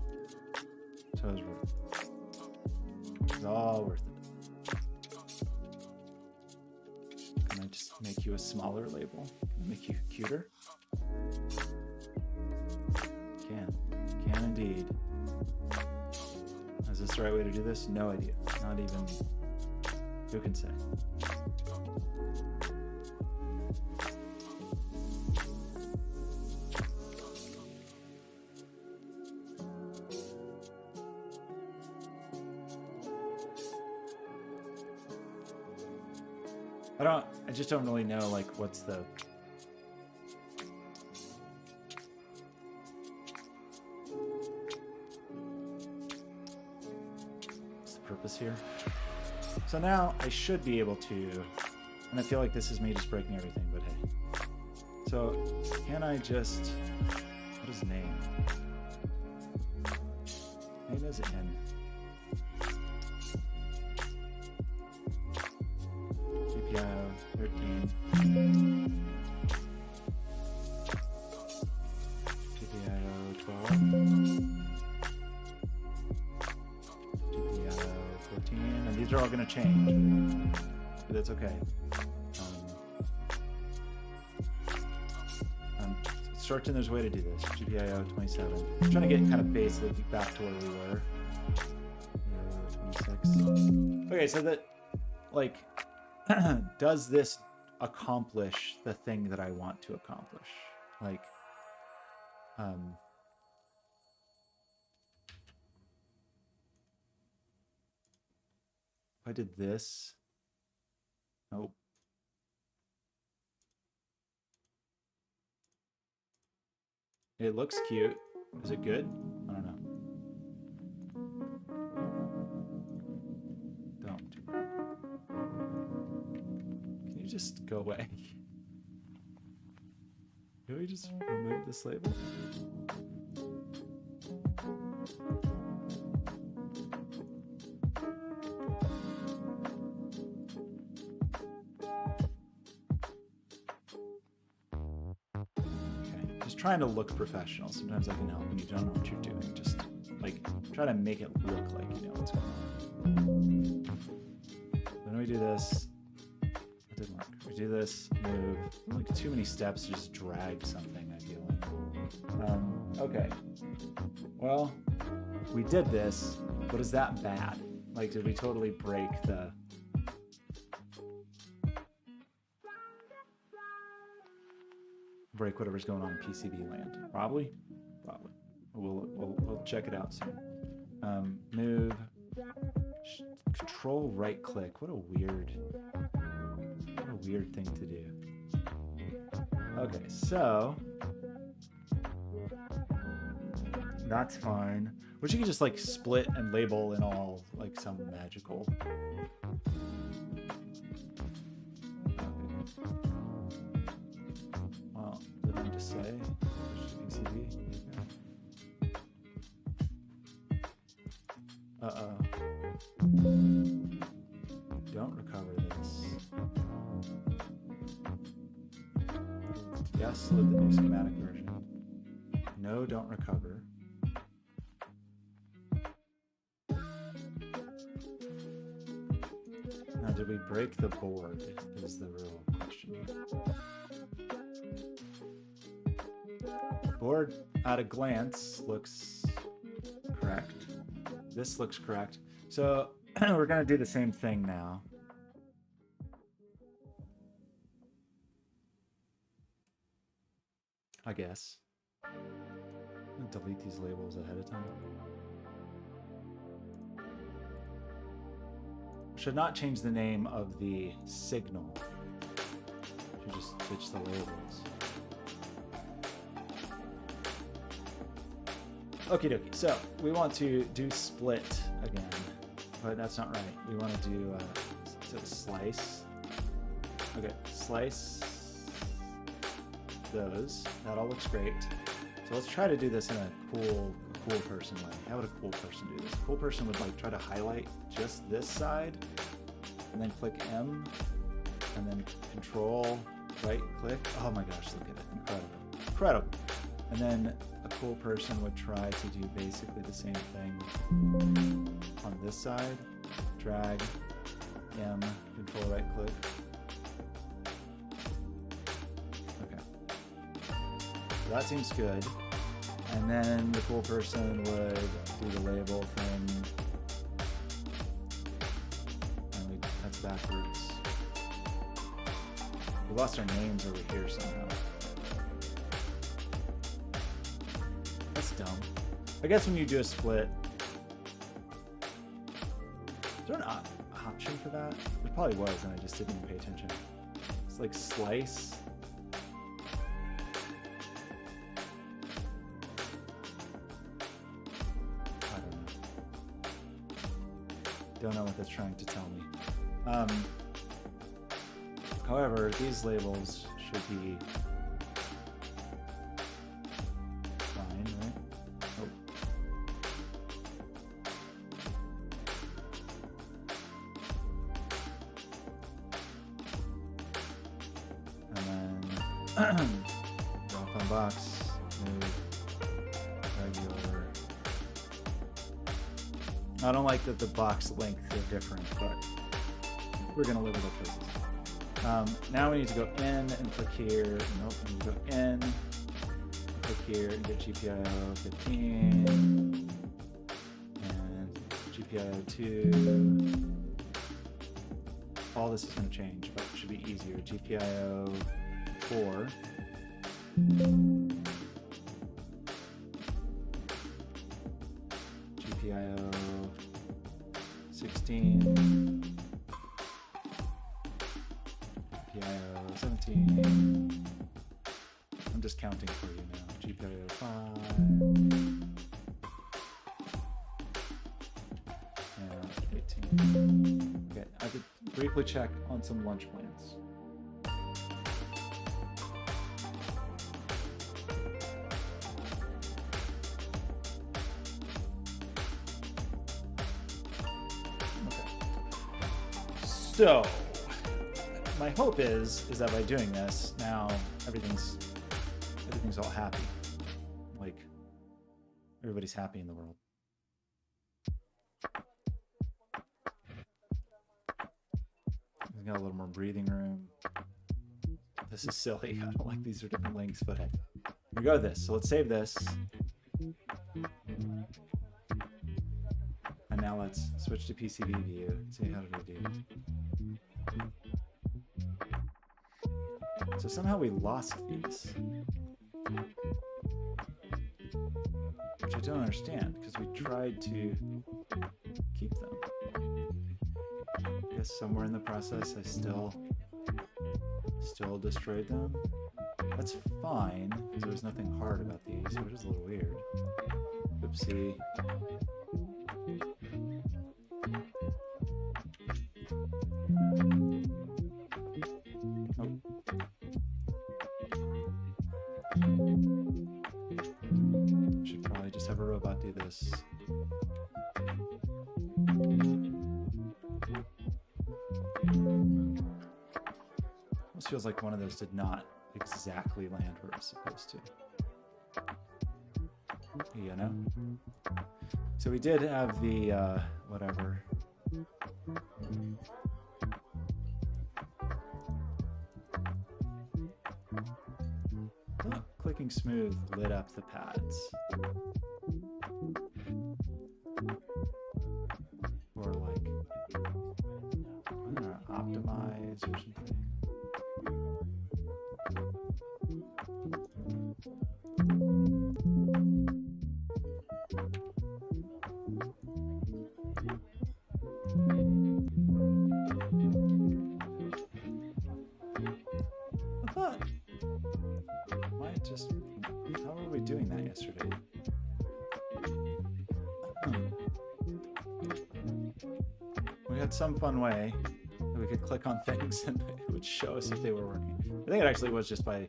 So it's worth it. It's all worth it. Can I just make you a smaller label? Can I make you cuter? Can indeed. Is this the right way to do this? No idea. Not even, who can say? I just don't really know, like, what's the... What's the purpose here? So now I should be able to, and I feel like this is me just breaking everything, but hey. So can I just, what is name? Name is N. GPIO 13. GPIO 12. GPIO 14. And these are all going to change, but that's okay. constructing there's a way to do this. GPIO 27. I'm trying to get kind of basically back to where we were. 26. Okay, so that, like, does this accomplish the thing that I want to accomplish? Like, if I did this, nope. It looks cute. Is it good? I don't know. Don't. Can you just go away? Can we just remove this label? Trying to look professional. Sometimes I can help when you don't know what you're doing. Just like try to make it look like you know what's going on. When we do this, it didn't work. We do this, move, like too many steps, just drag something, I feel like. Okay. Well, we did this, but is that bad? Like, did we totally break the... break whatever's going on in PCB land? Probably. We'll check it out soon. Move, control right click. What a weird thing to do. Okay, so that's fine. Which you can just like split and label and all like some magical. To say PCB. Don't recover this. Yes, load the new schematic version. No, don't recover. Now, did we break the board? Is the real question here. Board at a glance looks correct. This looks correct. So we're going to do the same thing now. I guess. I'm going to delete these labels ahead of time. Should not change the name of the signal. Should just ditch the labels. Okie dokie, so we want to do split again, but that's not right. We want to do slice. Okay, slice those. That all looks great. So let's try to do this in a cool person way. How would a cool person do this? A cool person would like try to highlight just this side, and then click M, and then Control right click. Oh my gosh, look at it, incredible. And then a cool person would try to do basically the same thing on this side. Drag, M, Control right click. Okay. So that seems good. And then the cool person would do the label thing. And that's backwards. We lost our names over here somehow. That's dumb. I guess when you do a split, is there an option for that? There probably was, and I just didn't even pay attention. It's like slice. I don't know what that's trying to tell me. However, these labels should be fine, right? Oh. And then drop on box, move, regular. I don't like that the box lengths are different, but we're gonna live with the choices. Now we need to go in and click here. Nope, we need to go in, click here and get GPIO 15 and GPIO 2. All this is going to change, but it should be easier. GPIO 4. GPIO 16. GPIO 17. I'm just counting for you now. GPIO 5. And 18. Okay, I could briefly check on some lunch plans. So, my hope is that by doing this, now everything's all happy. Like, everybody's happy in the world. We've got a little more breathing room. This is silly. I don't like these are different links, but hey. We go to this. So let's save this. And now let's switch to PCB view. See how did we do. So somehow we lost these. Which I don't understand, because we tried to keep them. I guess somewhere in the process I still destroyed them. That's fine, because there was nothing hard about these, which is a little weird. Oopsie. Should probably just have a robot do this. This feels like one of those did not exactly land where it's supposed to. You know? So we did have the, whatever. Oh, clicking smooth lit up the pads. Or like, I don't know, optimize or something. I thought, how were we doing that yesterday? We had some fun way that we could click on things and it would show us if they were working. I think it actually was just by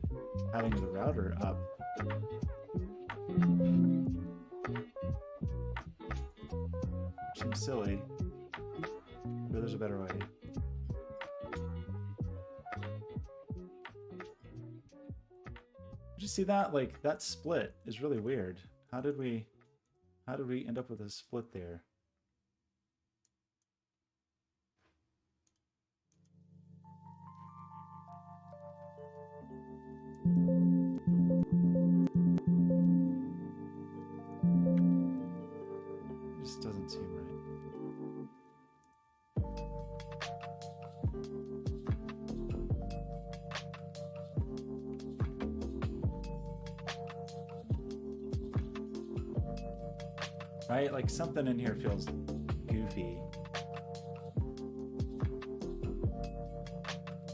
having the router up. Which seems silly, but there's a better way. Did you see that? Like, that split is really weird. How did we end up with a split there? It just doesn't seem right. Right? Like something in here feels goofy.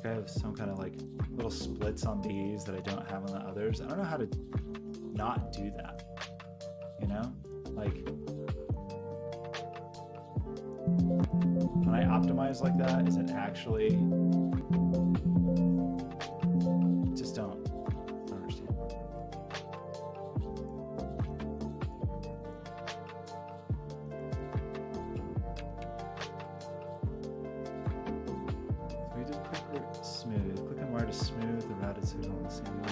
I have some kind of like little splits on these that I don't have on the others. I don't know how to not do that. You know? Like when I optimize like that, is it actually just don't understand. So we did click smooth. Click and wire to smooth the routed signal in the same way.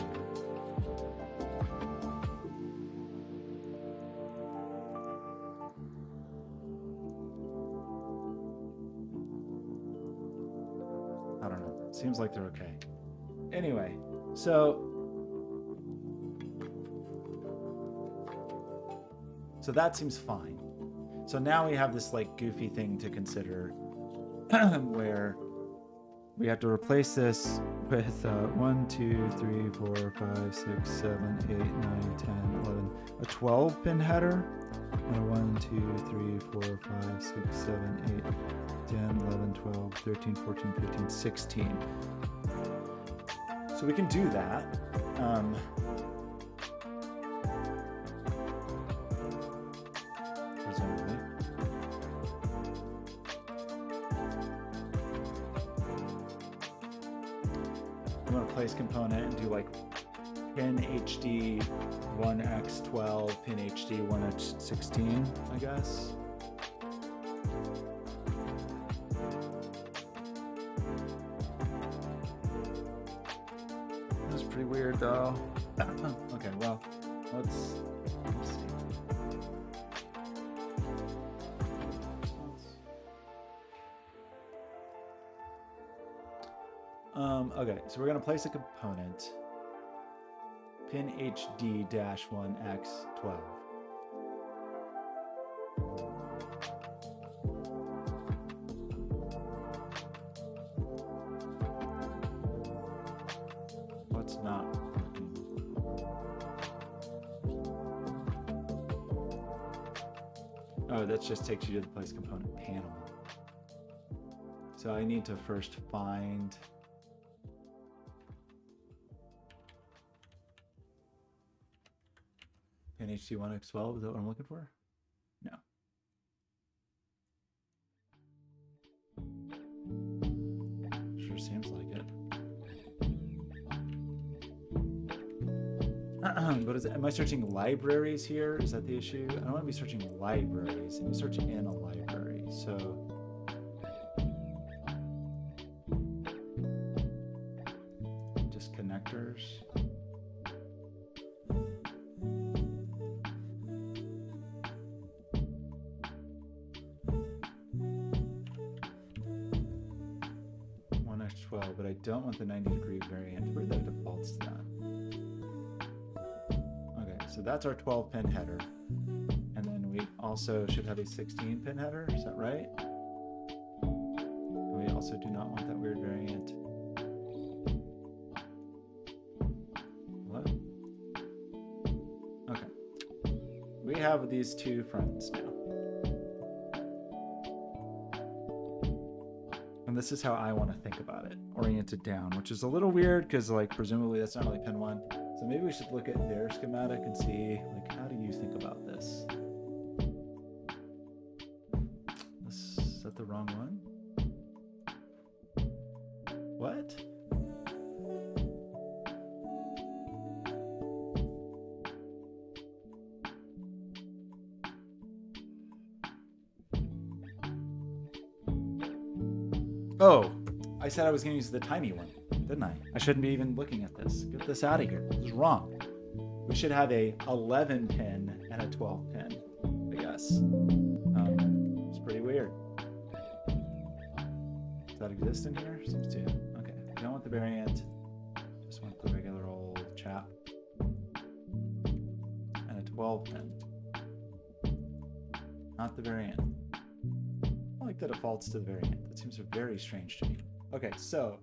I don't know. Seems like they're okay. Anyway, so So that seems fine. So now we have this like goofy thing to consider where we have to replace this with 1, 2, 3, 4, 5, 6, 7, 8, 9, 10, 11, a 12 pin header, and a 1, 2, 3, 4, 5, 6, 7, 8, 10, 11, 12, 13, 14, 15, 16. So we can do that. Presumably. I'm going to place component and do like pin HD 1x12, pin HD 1x16, I guess. That's pretty weird though. Okay, well, let's see. Okay, so we're going to place a component, pin HD-1x12. What's not working? Oh, that just takes you to the place component panel. So I need to first find pin HD1x12, is that what I'm looking for? No. Sure seems like it. But am I searching libraries here? Is that the issue? I don't want to be searching libraries. I'm searching in a library. So just connectors. But I don't want the 90-degree variant. Where that defaults to that? Okay, so that's our 12-pin header. And then we also should have a 16-pin header. Is that right? And we also do not want that weird variant. What? Okay. We have these two fronts now. And this is how I want to think about it, oriented down, which is a little weird because like presumably that's not really pin 1. So maybe we should look at their schematic and see like how do you think about this? Is that the wrong one? What? Oh, I said I was going to use the tiny one, didn't I? I shouldn't be even looking at this. Get this out of here. This is wrong. We should have a 11 pin and a 12 pin, I guess. It's pretty weird. Does that exist in here? Seems to. Okay, I don't want the variant. Just want the regular old chap. And a 12 pin. Not the variant. I like the defaults to the variant. That seems very strange to me. Okay, so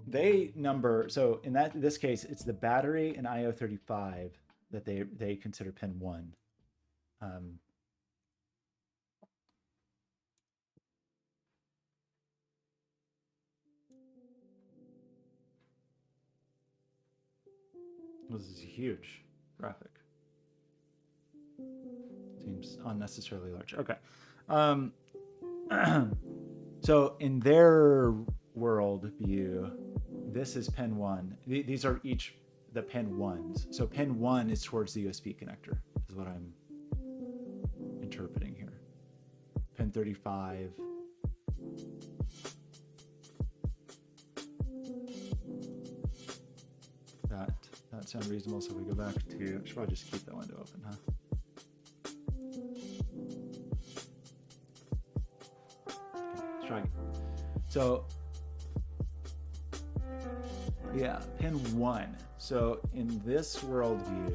they number, so in this case, it's the battery and IO35 that they consider pin 1. This is a huge graphic. Seems unnecessarily large. Okay. So in their world view, this is pin 1. These are each the pin 1s. So pin 1 is towards the USB connector, is what I'm interpreting here. Pin 35. That sounds reasonable. So if we go back to, I should probably just keep that window open, huh? So yeah, pin 1. So in this worldview,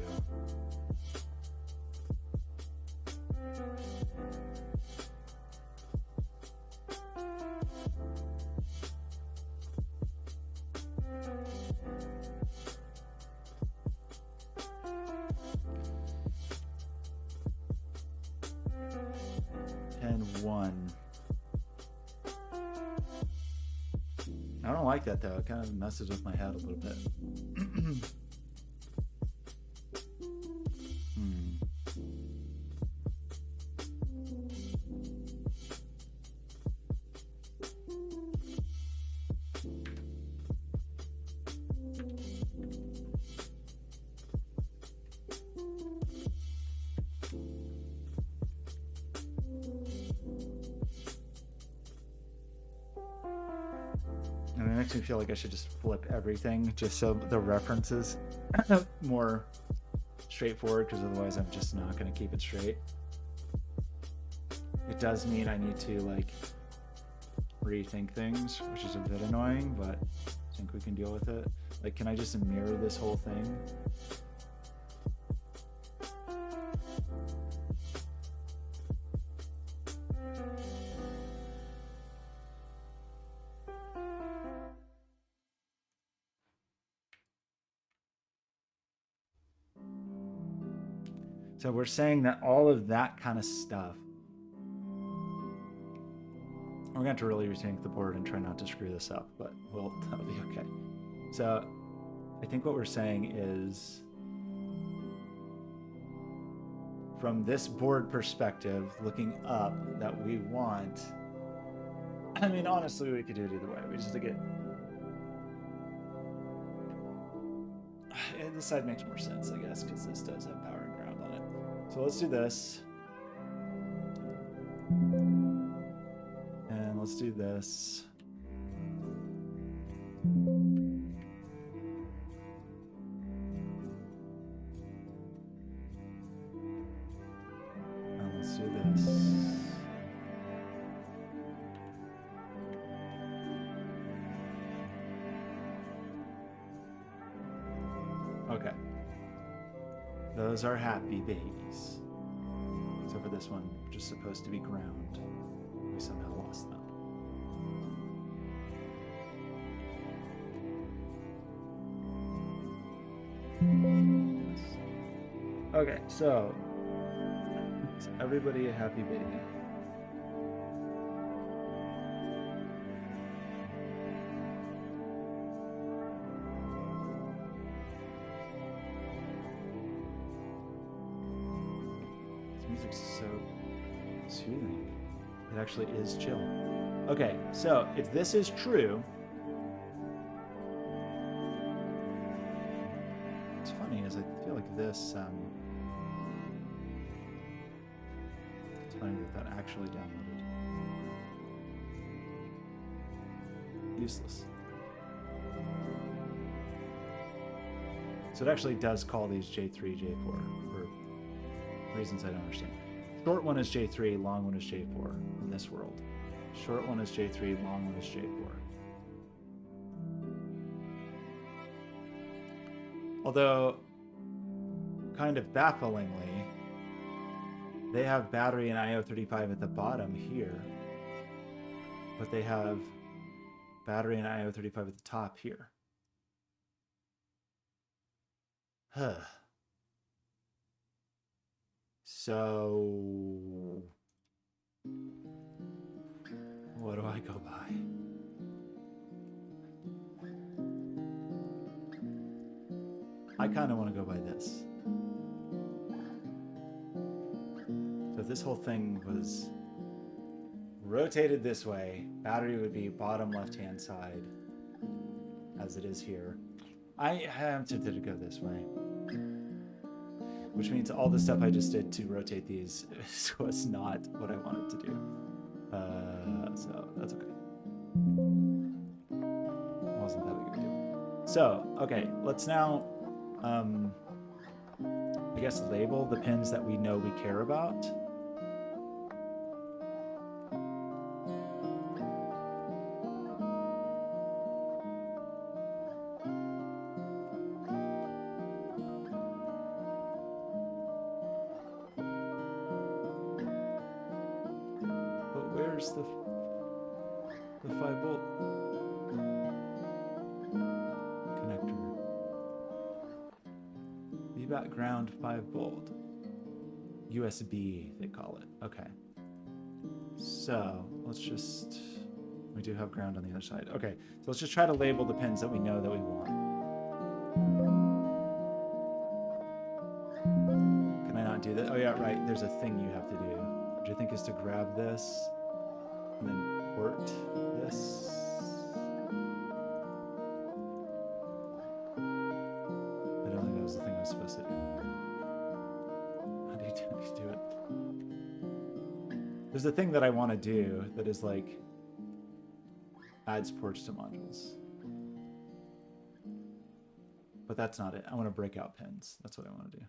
like that though. It kind of messes with my head a little bit. And it makes me feel like I should just flip everything just so the references more straightforward, because otherwise I'm just not going to keep it straight. It does mean I need to like rethink things, which is a bit annoying, but I think we can deal with it. Like, can I just mirror this whole thing? So we're saying that all of that kind of stuff, we're going to have to really rethink the board and try not to screw this up, but that'll be okay. So I think what we're saying is, from this board perspective, looking up, that we want, I mean, honestly, we could do it either way. We just think this side makes more sense, I guess, because this does have power and ground on it. So let's do this. And let's do this. And let's do this. Okay. Those are happy babies. So for this one, which is supposed to be ground, we somehow lost them. Okay, so is everybody a happy baby? Music's so soothing. It actually is chill. Okay, so if this is true, what's funny is I feel like this, it's funny that actually downloaded. Useless. So it actually does call these J3, J4 for reasons I don't understand. Short one is J3, long one is J4 in this world. Short one is J3, long one is J4. Although, kind of bafflingly, they have battery and IO35 at the bottom here, but they have battery and IO35 at the top here. Huh. So, what do I go by? I kind of want to go by this. So if this whole thing was rotated this way, battery would be bottom left-hand side, as it is here. I am tempted to go this way. Which means all the stuff I just did to rotate these was not what I wanted to do. So that's okay. It wasn't that big of a deal. So, okay, let's now, I guess, label the pins that we know we care about. Where's the 5-volt connector? VBAT ground 5-volt. USB, they call it. Okay. So let's just We do have ground on the other side. Okay, so let's just try to label the pins that we know that we want. Can I not do that? Oh yeah, right. There's a thing you have to do, which I think is to grab this and then port this. I don't think that was the thing I was supposed to do. How do you do it? There's a thing that I want to do that is like adds ports to modules. But that's not it. I want to break out pins. That's what I want to do.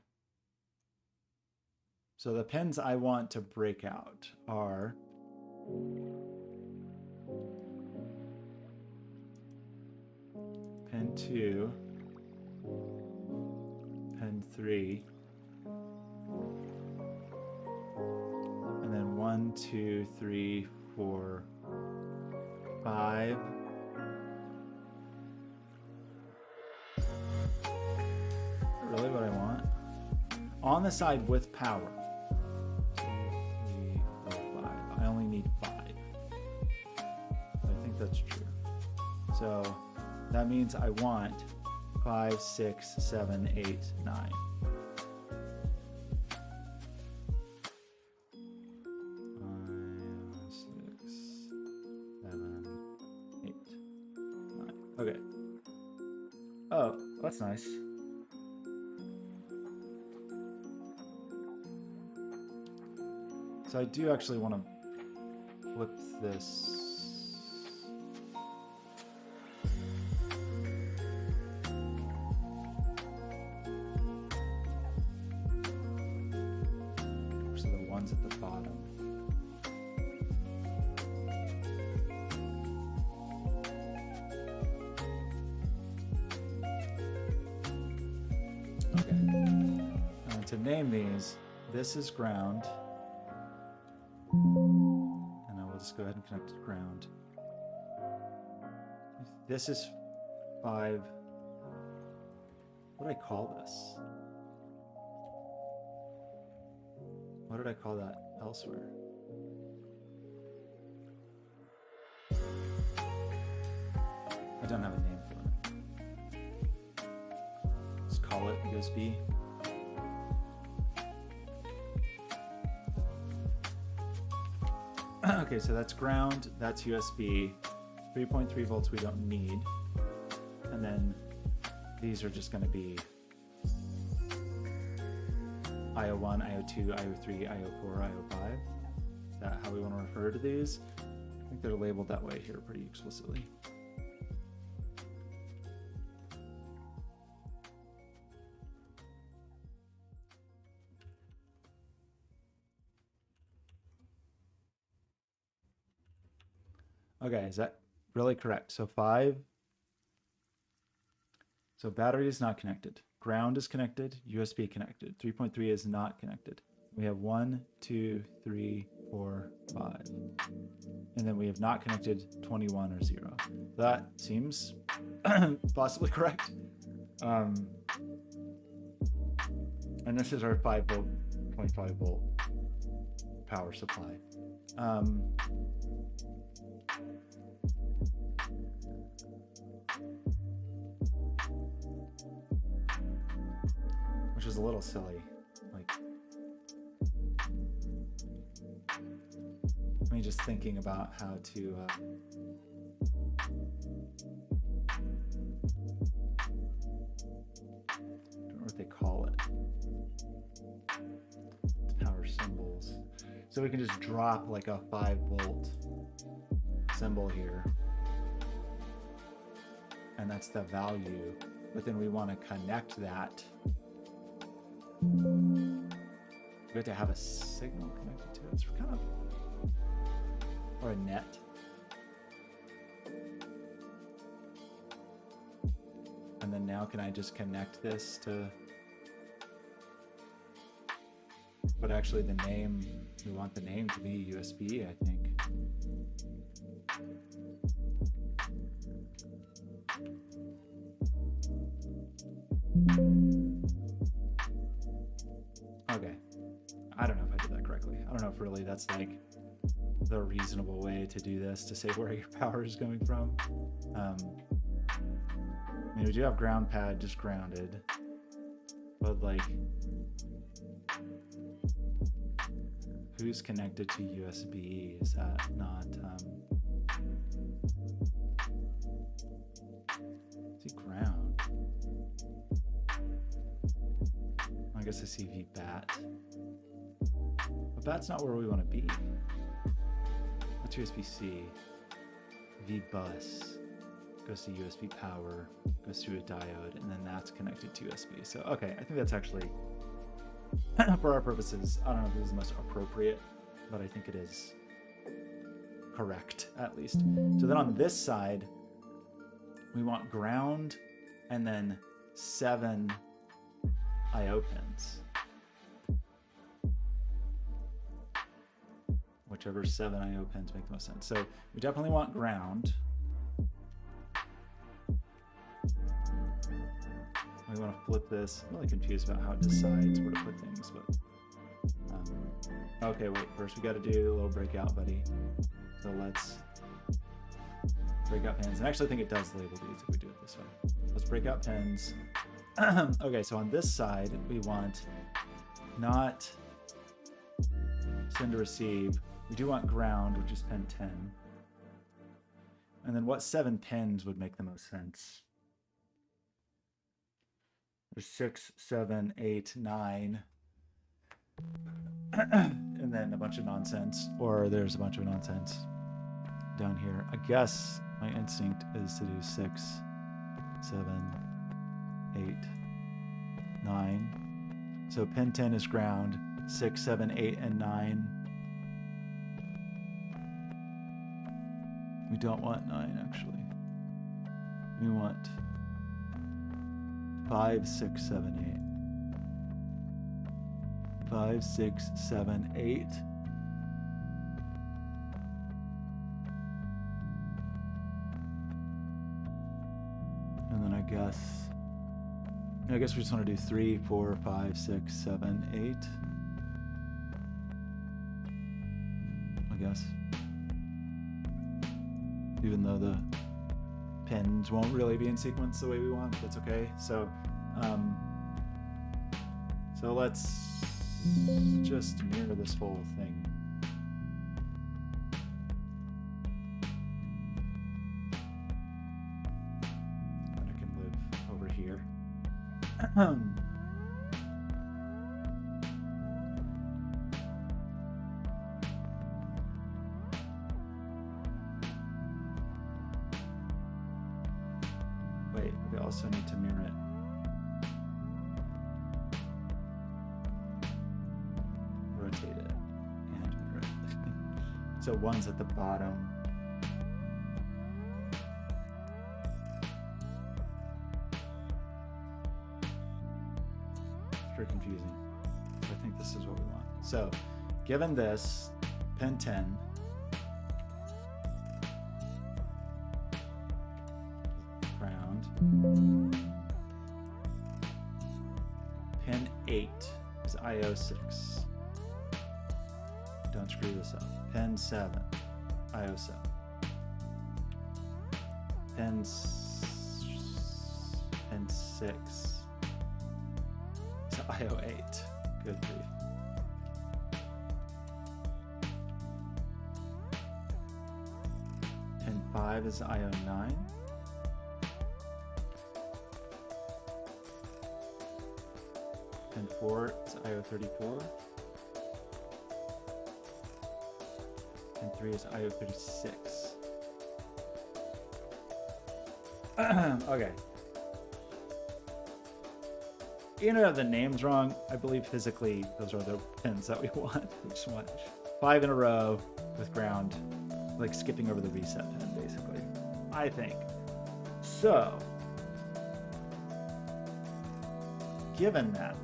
So the pins I want to break out are pin 2, pin 3, and then 1, 2, 3, 4, 5. Really what I want? On the side with power. 2, 3, 4, 5. I only need 5. I think that's true. So that means I want 5, 6, 7, 8, 9. 5, 6, 7, 8, 9. Okay. Oh, that's nice. So I do actually want to flip this. So the ones at the bottom. Okay. To name these, this is ground. And I will just go ahead and connect to ground. This is 5. What did I call this? What did I call that elsewhere? I don't have a name for it. Let's call it USB. Okay, so that's ground, that's USB, 3.3 volts we don't need, and then these are just going to be IO1, IO2, IO3, IO4, IO5. Is that how we want to refer to these? I think they're labeled that way here pretty explicitly. Okay, is that really correct? So 5. So battery is not connected. Ground is connected. USB connected. 3.3 is not connected. We have 1, 2, 3, 4, 5. And then we have not connected 21 or 0. That seems possibly correct. And this is our 5 volt, 25 volt power supply. Which is a little silly. Like, I mean, just thinking about how to don't know what they call it. Power symbols. So we can just drop like a 5 volt symbol here. And that's the value. But then we want to connect that. We have to have a signal connected to it. It's kind of, or a net. And then now can I just connect this to, but actually the name, we want the name to be USB, I think. Okay, I don't know if I did that correctly. I don't know if really that's like the reasonable way to do this, to say where your power is coming from. I mean, we do have ground pad just grounded, but like, who's connected to USB? Is that not, is he ground? I guess I see VBAT. But that's not where we want to be. What's USB-C? VBus goes to USB power, goes through a diode, and then that's connected to USB. So, okay, I think that's actually, for our purposes, I don't know if this is the most appropriate, but I think it is correct, at least. So then on this side, we want ground and then 7 I/O pins. Whichever 7 I/O pins make the most sense. So we definitely want ground. We want to flip this. I'm really confused about how it decides where to put things, but okay, wait, first we got to do a little breakout, buddy. So let's break out pins. And I actually think it does label these if we do it this way. Let's break out pins. Okay, so on this side, we want not send to receive. We do want ground, which is pin 10. And then what 7 pins would make the most sense? There's 6, 7, 8, 9. And then a bunch of nonsense, or there's a bunch of nonsense down here. I guess my instinct is to do 6, 7, 8, 9. So pin 10 is ground, 6, 7, 8, and 9. We don't want 9, actually. We want 5, 6, 7, 8. 5, 6, 7, 8. And then I guess we just want to do 3, 4, 5, 6, 7, 8. I guess. Even though the pins won't really be in sequence the way we want, that's okay. So, so let's just mirror this whole thing. And I can live over here. Wait, we also need to mirror it. Rotate it and mirror it. So one's at the bottom. It's very confusing. I think this is what we want. So, given this, pin 10. Pin 8 is IO6. Don't screw this up. Pin 7, IO7. Pin 6 is IO8. Good grief. Pin 5 is IO9. Pin 4 is IO34. Pin 3 is IO36. Okay. Even if I have the names wrong, I believe physically those are the pins that we want. We just want 5 in a row with ground, like skipping over the reset pin, basically. I think. So, given that,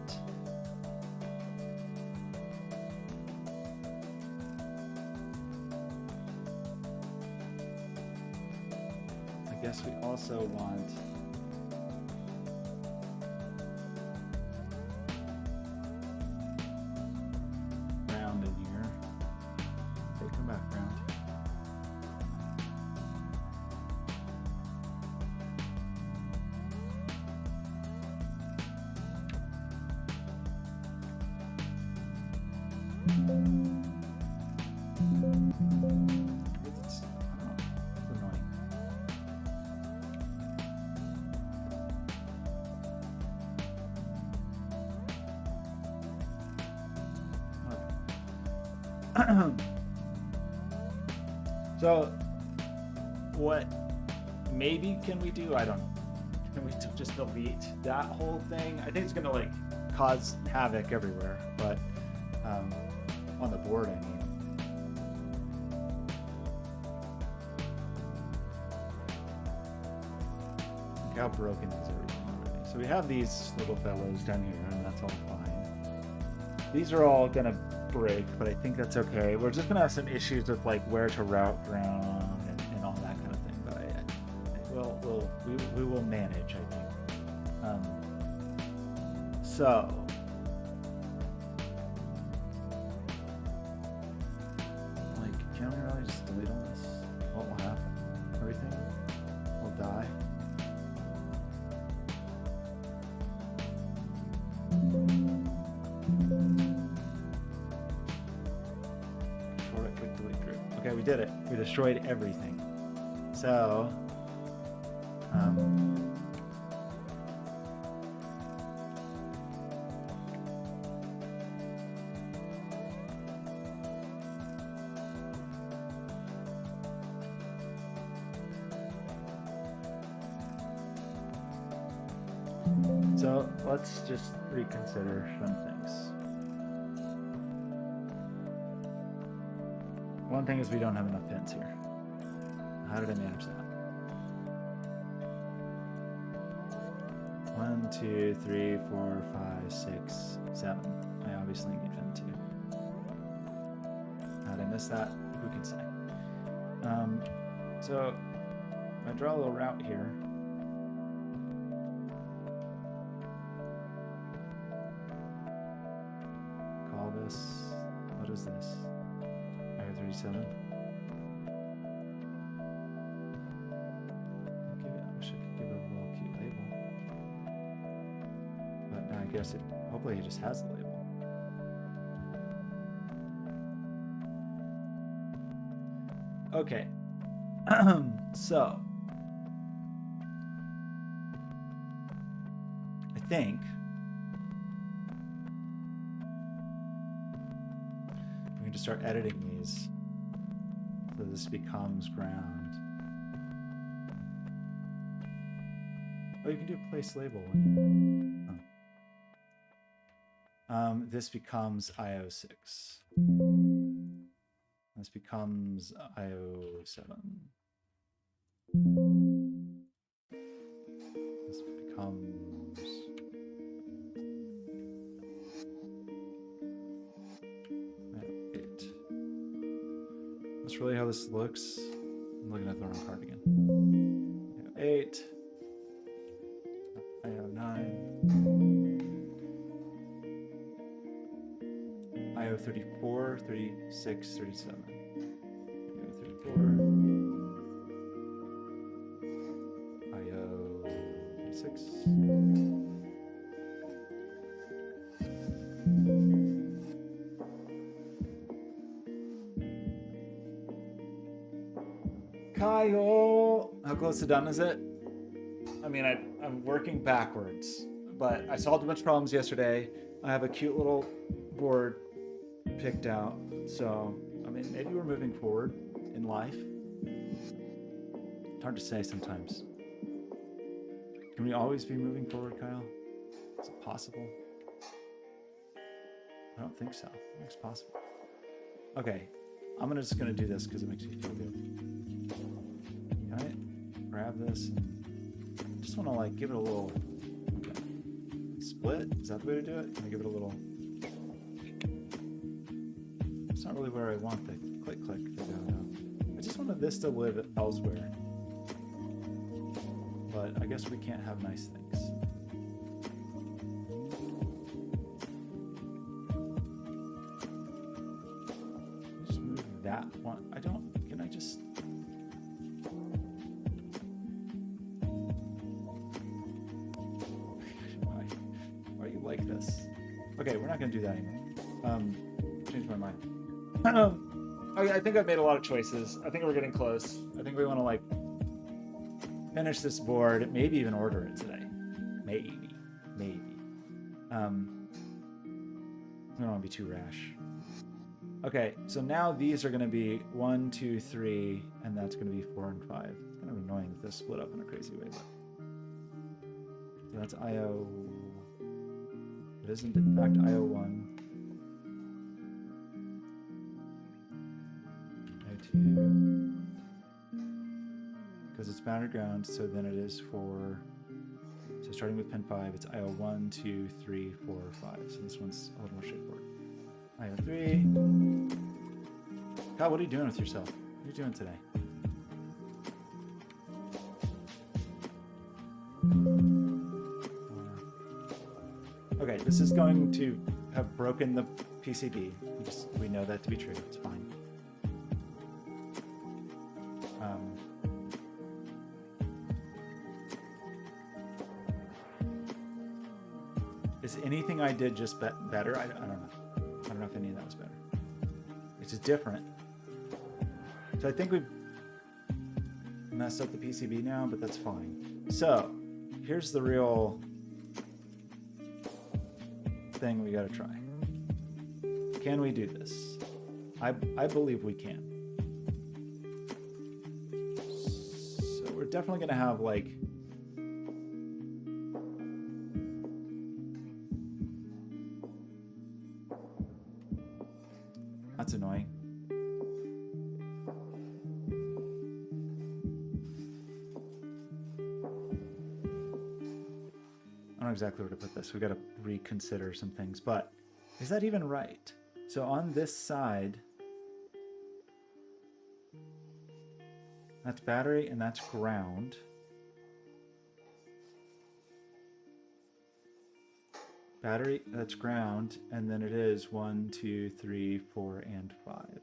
I guess we also want ground in here. Okay, come back, ground. It's, I don't know, it's annoying. Okay. So, what maybe can we do? I don't know. Can we just delete that whole thing? I think it's gonna like cause havoc everywhere, but on the board, I mean. Look how broken is everything already. So we have these little fellows down here, and that's all fine. These are all gonna break, but I think that's okay. We're just gonna have some issues with like where to route ground and all that kind of thing, but we will manage, I think. So like, can we really just delete all this? What will happen? Everything will die. Quick delete group. Okay, we did it. We destroyed everything. So so let's just reconsider some things. One thing is we don't have enough pins here. How did I manage that? 1, 2, 3, 4, 5, 6, 7. I obviously need pin 2. How did I miss that? Who can say? So if I draw a little route here. Call this, what is this? Area 37. I wish I could give it a little cute label. But now I guess it, hopefully it just has the label. Okay. So I think we can just start editing these so this becomes ground. Oh, you can do place label. This becomes IO6. This becomes IO7. This becomes IO8. That's really how this looks. I'm looking at the wrong card again. IO8. IO9. IO34, 36, 37. IO34. IO36. Kyle! How close to done is it? I mean, I'm working backwards, but I solved a bunch of problems yesterday. I have a cute little board picked out, so I mean, maybe we're moving forward in life. It's hard to say sometimes. Can we always be moving forward, Kyle? Is it possible? I don't think so. I think it's possible. Okay, I'm just gonna do this because it makes me feel good. Can I grab this and just want to like give it a little split? Is that the way to do it? Can I give it a little? It's not really where I want the click to go now. I just wanted this to live elsewhere. But I guess we can't have nice things. Just move that one. Can I just? Why are you like this? Okay, we're not gonna do that anymore. changed my mind. Okay, I think I've made a lot of choices. I think we're getting close. I think we want to like finish this board, maybe even order it today. Maybe. I don't want to be too rash. Okay, so now these are going to be 1, 2, 3, and that's going to be 4 and 5. It's kind of annoying that they're split up in a crazy way, but so that's IO. It isn't in fact IO1. IO2. Because it's bounded ground, so then it is for. So starting with pin 5, it's IO 1, 2, 3, 4, 5. So this one's a little more straightforward. IO 3. God, what are you doing with yourself? What are you doing today? Okay, this is going to have broken the PCB. We know that to be true. It's fine. Is anything I did just better? I don't know. I don't know if any of that was better. It's just different. So I think we've messed up the PCB now, but that's fine. So here's the real thing we gotta try. Can we do this? I believe we can. So we're definitely gonna have like that's annoying. I don't know exactly where to put this. We got to reconsider some things, but is that even right? So on this side, that's battery and that's ground. Battery, that's ground, and then it is 1, 2, 3, 4, and 5.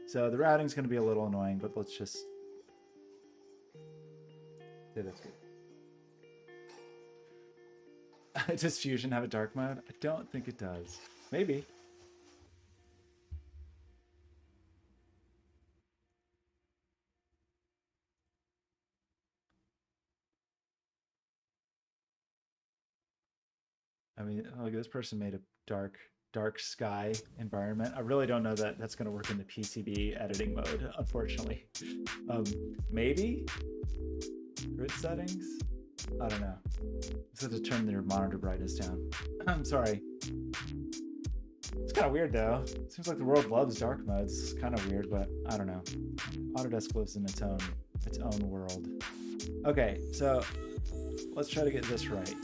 So the routing's going to be a little annoying, but let's just say that's good. Does Fusion have a dark mode? I don't think it does. Maybe. I mean, look, this person made a dark sky environment. I really don't know that that's going to work in the PCB editing mode, unfortunately. Maybe grid settings. I don't know. Just have to turn your monitor brightness down. I'm sorry. It's kind of weird though. Seems like the world loves dark modes. It's kind of weird, but I don't know. Autodesk lives in its own world. Okay, so let's try to get this right.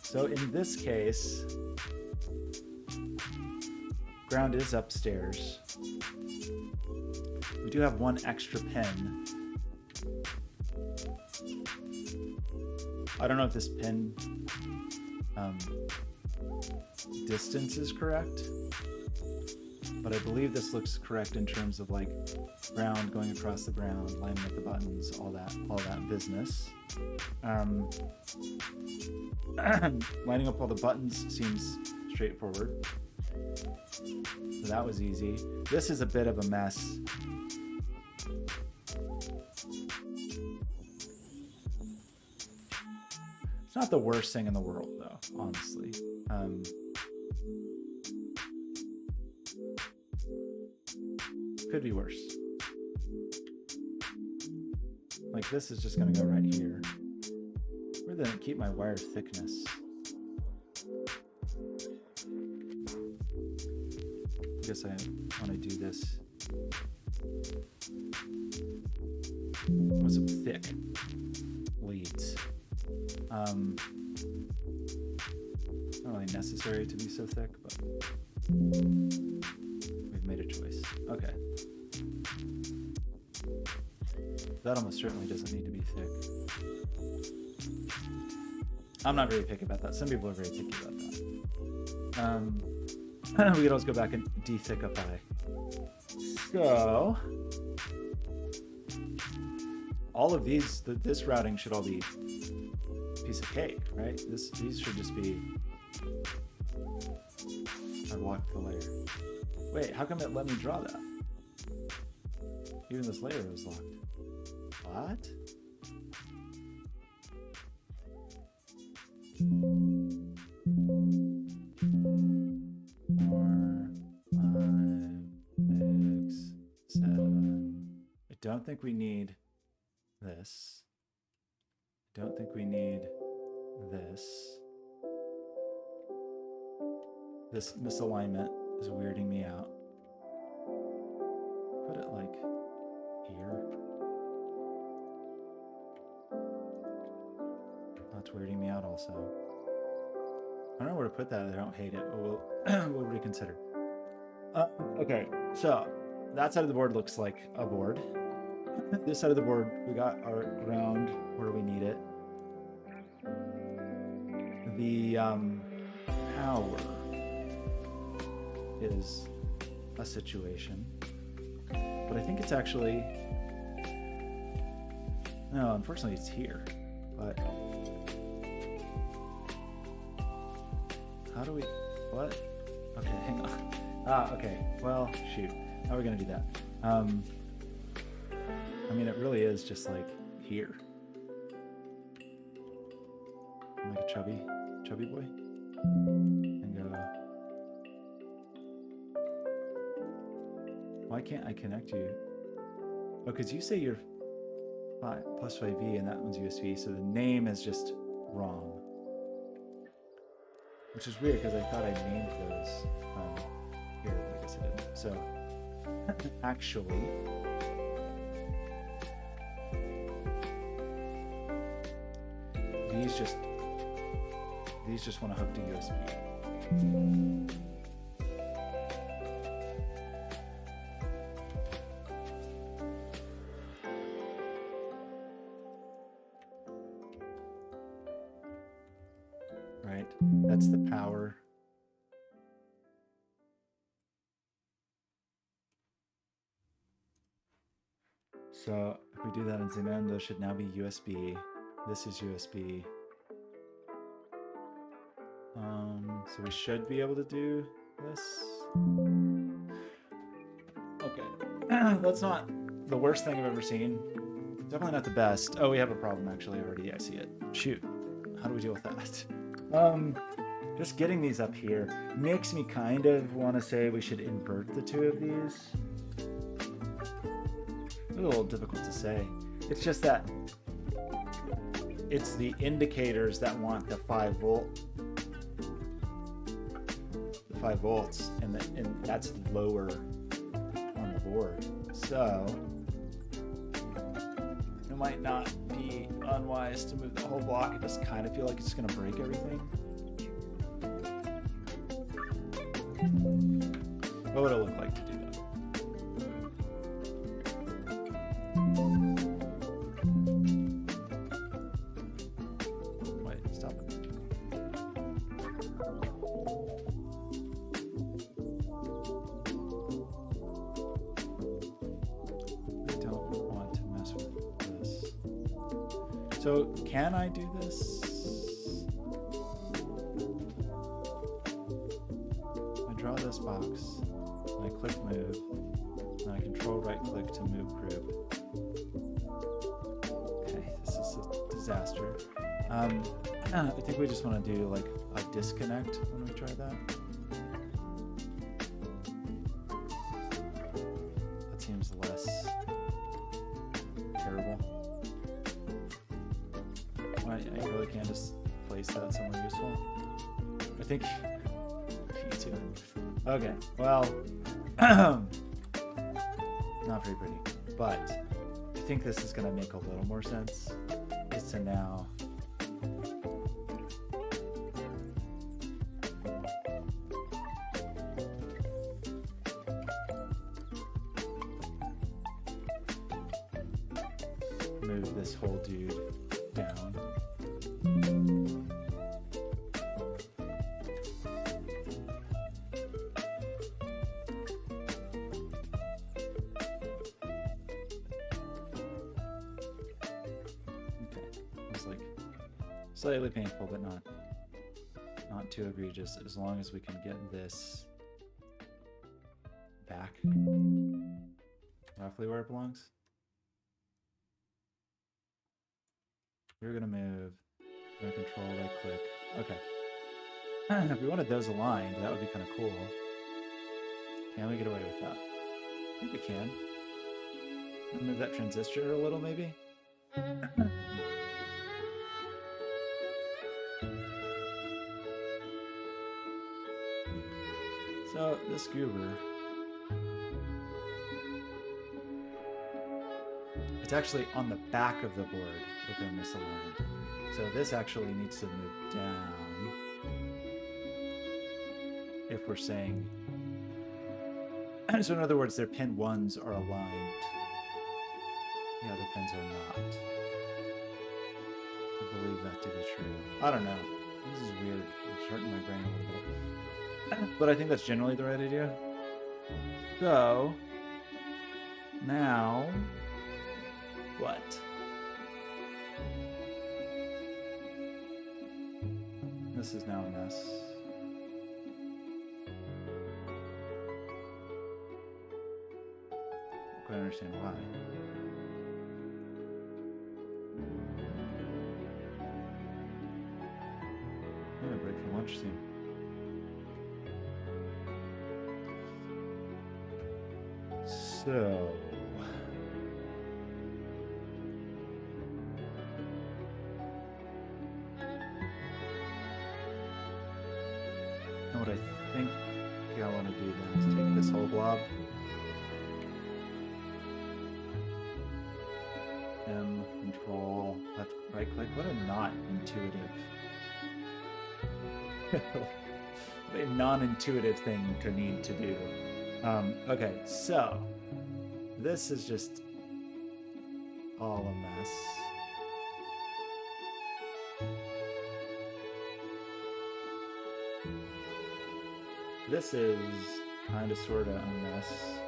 So in this case, ground is upstairs. We do have one extra pin. I don't know if this pin distance is correct, but I believe this looks correct in terms of like ground going across the ground, lining up the buttons, all that business. Lining up all the buttons seems straightforward. So that was easy. This is a bit of a mess. It's not the worst thing in the world though, honestly. Could be worse. Like this is just gonna go right here. Where did I keep my wire thickness? I guess I want to do this. With some thick leads. It's not really necessary to be so thick, but we've made a choice. Okay. That almost certainly doesn't need to be thick. I'm not very picky about that. Some people are very picky about that. We could always go back and de-thickify. So, all of these, this routing should all be a piece of cake, right? These should just be I locked the layer. Wait, how come it let me draw that? Even this layer was locked. What? I don't think we need this. I don't think we need this. This misalignment is weirding me out. Put it like here. That's weirding me out also. I don't know where to put that. I don't hate it, but we'll reconsider. Okay, so that side of the board looks like a board. This side of the board, we got our ground where we need it. The power is a situation, but I think it's actually, no, unfortunately it's here, but how do we, what? Okay, hang on. Okay, well, shoot, how are we gonna do that? I mean, it really is just like here. I'm like a chubby boy. And go. Why can't I connect you? Oh, because you say you're plus 5V and that one's USB, so the name is just wrong. Which is weird because I thought I named those. Here, I guess I didn't. So, actually, these just want to hook to USB. Right, that's the power. So if we do that and zoom in, those should now be USB. This is USB. So we should be able to do this. Okay, that's not the worst thing I've ever seen. Definitely not the best. Oh, we have a problem actually already. I see it. Shoot, how do we deal with that? Just getting these up here makes me kind of want to say we should invert the two of these. It's a little difficult to say. It's just that it's the indicators that want the 5 volts, and that's lower on the board. So it might not be unwise to move the whole block. I just kind of feel like it's going to break everything. What would it look like to do that? Wait, stop it. I don't want to mess with this. So, can I do this? This box, and I click move, and I control right click to move group. Okay, this is a disaster. I think we just want to do like a disconnect when we try that. That seems less terrible. I really can't just place that somewhere useful. I think P2. Okay, well, not very pretty, but I think this is going to make a little more sense, is to now move this whole dude down. Slightly painful, but not Not too egregious, as long as we can get this back roughly where it belongs. We're gonna move, we're gonna control, right click. Okay. If we wanted those aligned, that would be kind of cool. Can we get away with that? I think we can. Move that transistor a little, maybe? So, this goober, it's actually on the back of the board that they're misaligned. So this actually needs to move down if we're saying... So in other words, their pin 1s are aligned. The other pins are not. I believe that to be true. I don't know. This is weird. It's hurting my brain a little bit. But I think that's generally the right idea. So... Now... What? This is now a mess. I don't quite understand why. I'm gonna break for lunch soon. So... what I think I want to do then is take this whole blob, M, control, left, right click. What a not intuitive, what a non-intuitive thing to need to do. Okay, so this is just all a mess. This is kind of sort of a mess.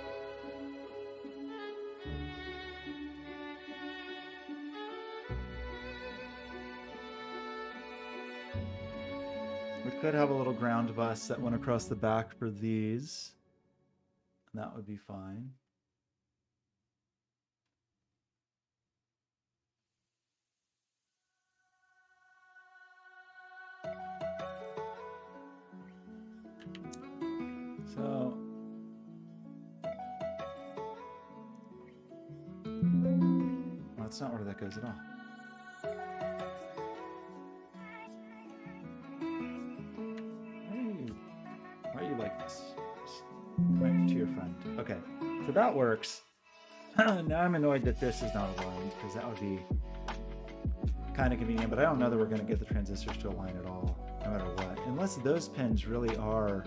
We could have a little ground bus that went across the back for these. And that would be fine. So, well, that's not where that goes at all. Why are you like this? Just connect to your friend. Okay, so that works. Now I'm annoyed that this is not aligned, because that would be kind of convenient, but I don't know that we're going to get the transistors to align at all, no matter what. Unless those pins really are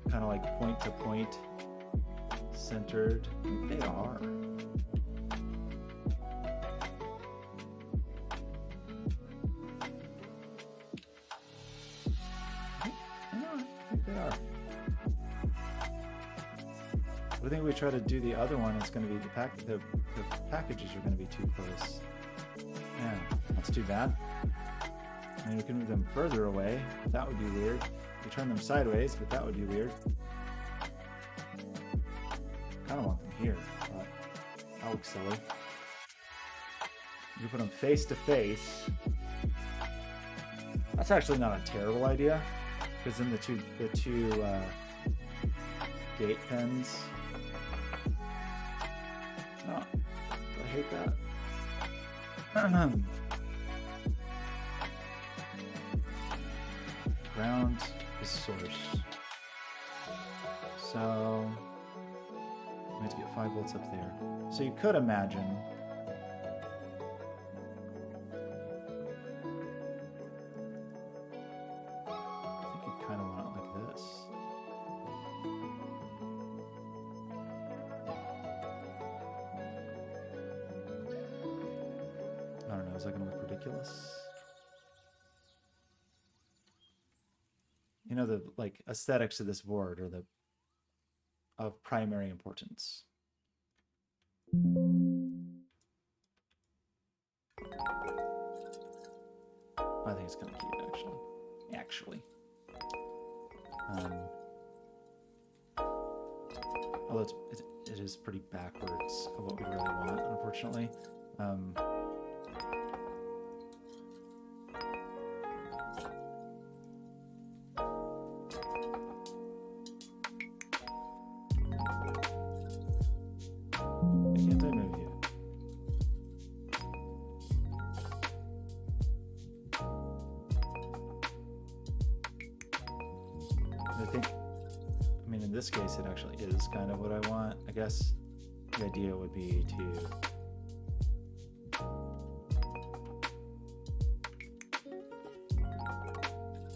kind of like point to point centered. They are. I think they are. I think we try to do the other one. It's going to be the packages are going to be too close. Yeah, that's too bad. I mean, we can move them further away. That would be weird. We turn them sideways, but that would be weird. Kind of want them here, but that looks silly. You put them face to face. That's actually not a terrible idea, because then the two gate pins. Oh, I hate that. Ground is source. So we have to get 5 volts up there. So you could imagine kind of want it like this. I don't know, is that going to look ridiculous? You know, the like aesthetics of this board are of primary importance. By think it's kind of cute, actually. Although it is pretty backwards of what we really want, unfortunately. Can't I move you? I think, I mean, in this case, it actually is kind of what I want. I guess the idea would be to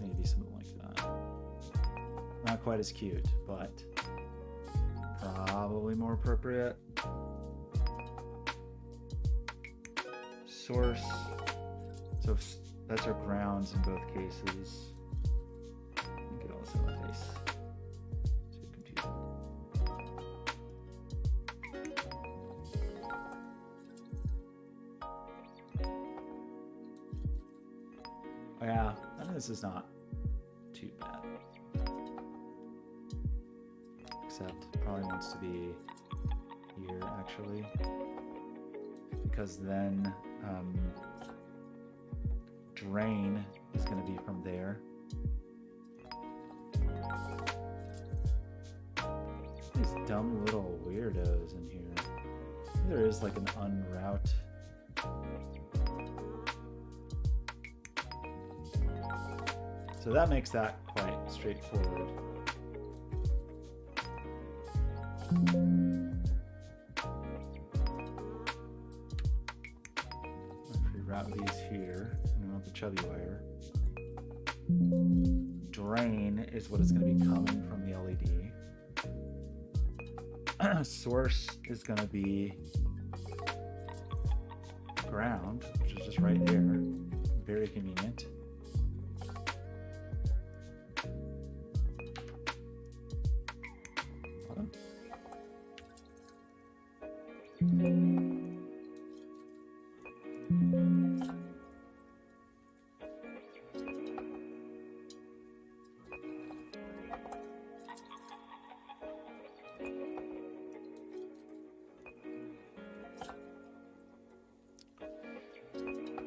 maybe something like that. Not quite as cute, but probably more appropriate. Source. So that's our grounds in both cases. Get all this in my face. Too confusing. Oh, yeah, I mean, this is not too bad. Except probably wants to be here actually, because then drain is going to be from there. These dumb little weirdos in here. There is like an unroute. So that makes that quite straightforward. If we route these here, we want the chubby wire. Drain is what is going to be coming from the LED. Source is going to be ground, which is just right there. Very convenient.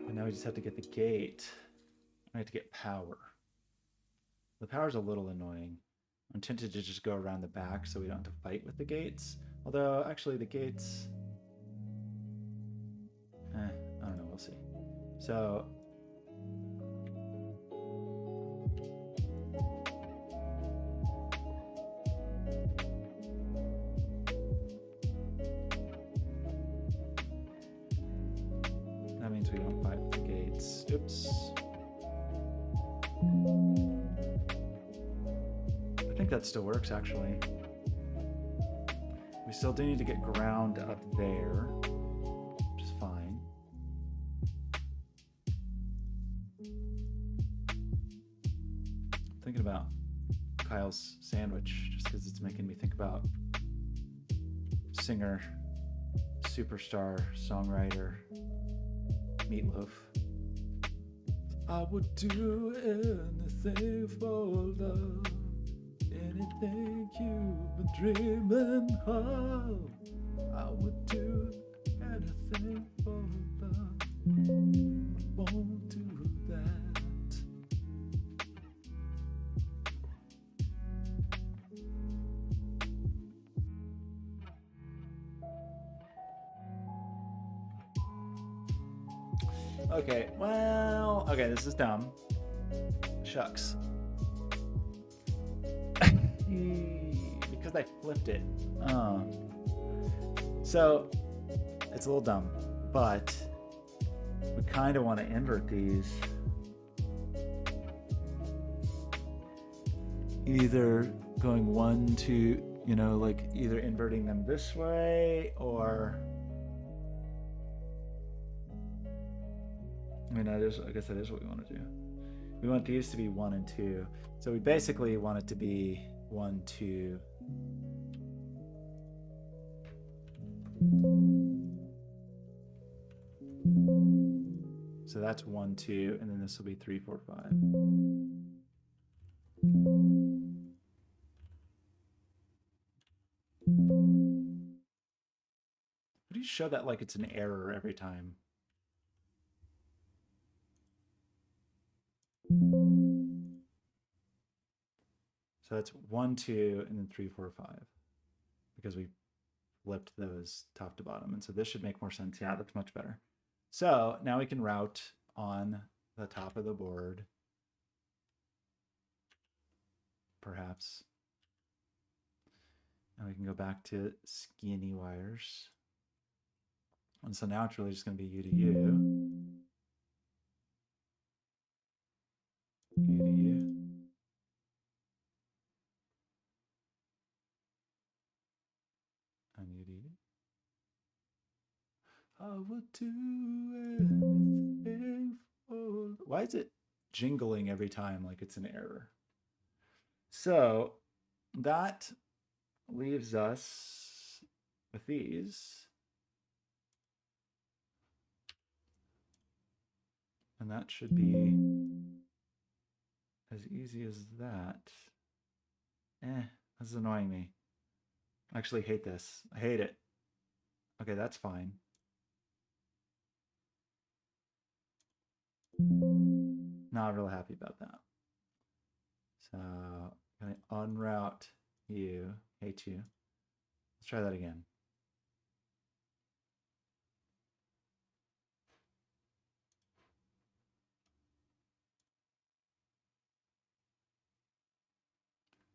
And now we just have to get the gate. I have to get power. The power's a little annoying. I'm tempted to just go around the back so we don't have to fight with the gates. Although, actually, the gates... I don't know, we'll see. So... that means we don't fight with the gates. Oops. I think that still works, actually. We still do need to get ground up there, which is fine. I'm thinking about Kyle's sandwich, just because it's making me think about singer, superstar, songwriter, Meatloaf. I would do anything for love. Anything you've been dreaming of, I would do anything for love. Won't do that. Okay, well, okay, this is dumb. Shucks. Because I flipped it. So it's a little dumb, but we kind of want to invert these. Either going 1, 2, you know, like either inverting them this way or... I mean, I guess that is what we want to do. We want these to be 1 and 2. So we basically want it to be 1, 2. So that's 1, 2, and then this will be 3, 4, 5. How do you show that like it's an error every time? So that's 1, 2, and then 3, 4, 5, because we flipped those top to bottom. And so this should make more sense. Yeah, that's much better. So now we can route on the top of the board, perhaps. And we can go back to skinny wires. And so now it's really just going to be U to U. U to U. And U to U. I would do anything for... Why is it jingling every time like it's an error? So that leaves us with these. And that should be as easy as that. This is annoying me. I actually hate this. I hate it. Okay, that's fine. Not really happy about that. So I'm going to unroute you. Hate you. Let's try that again.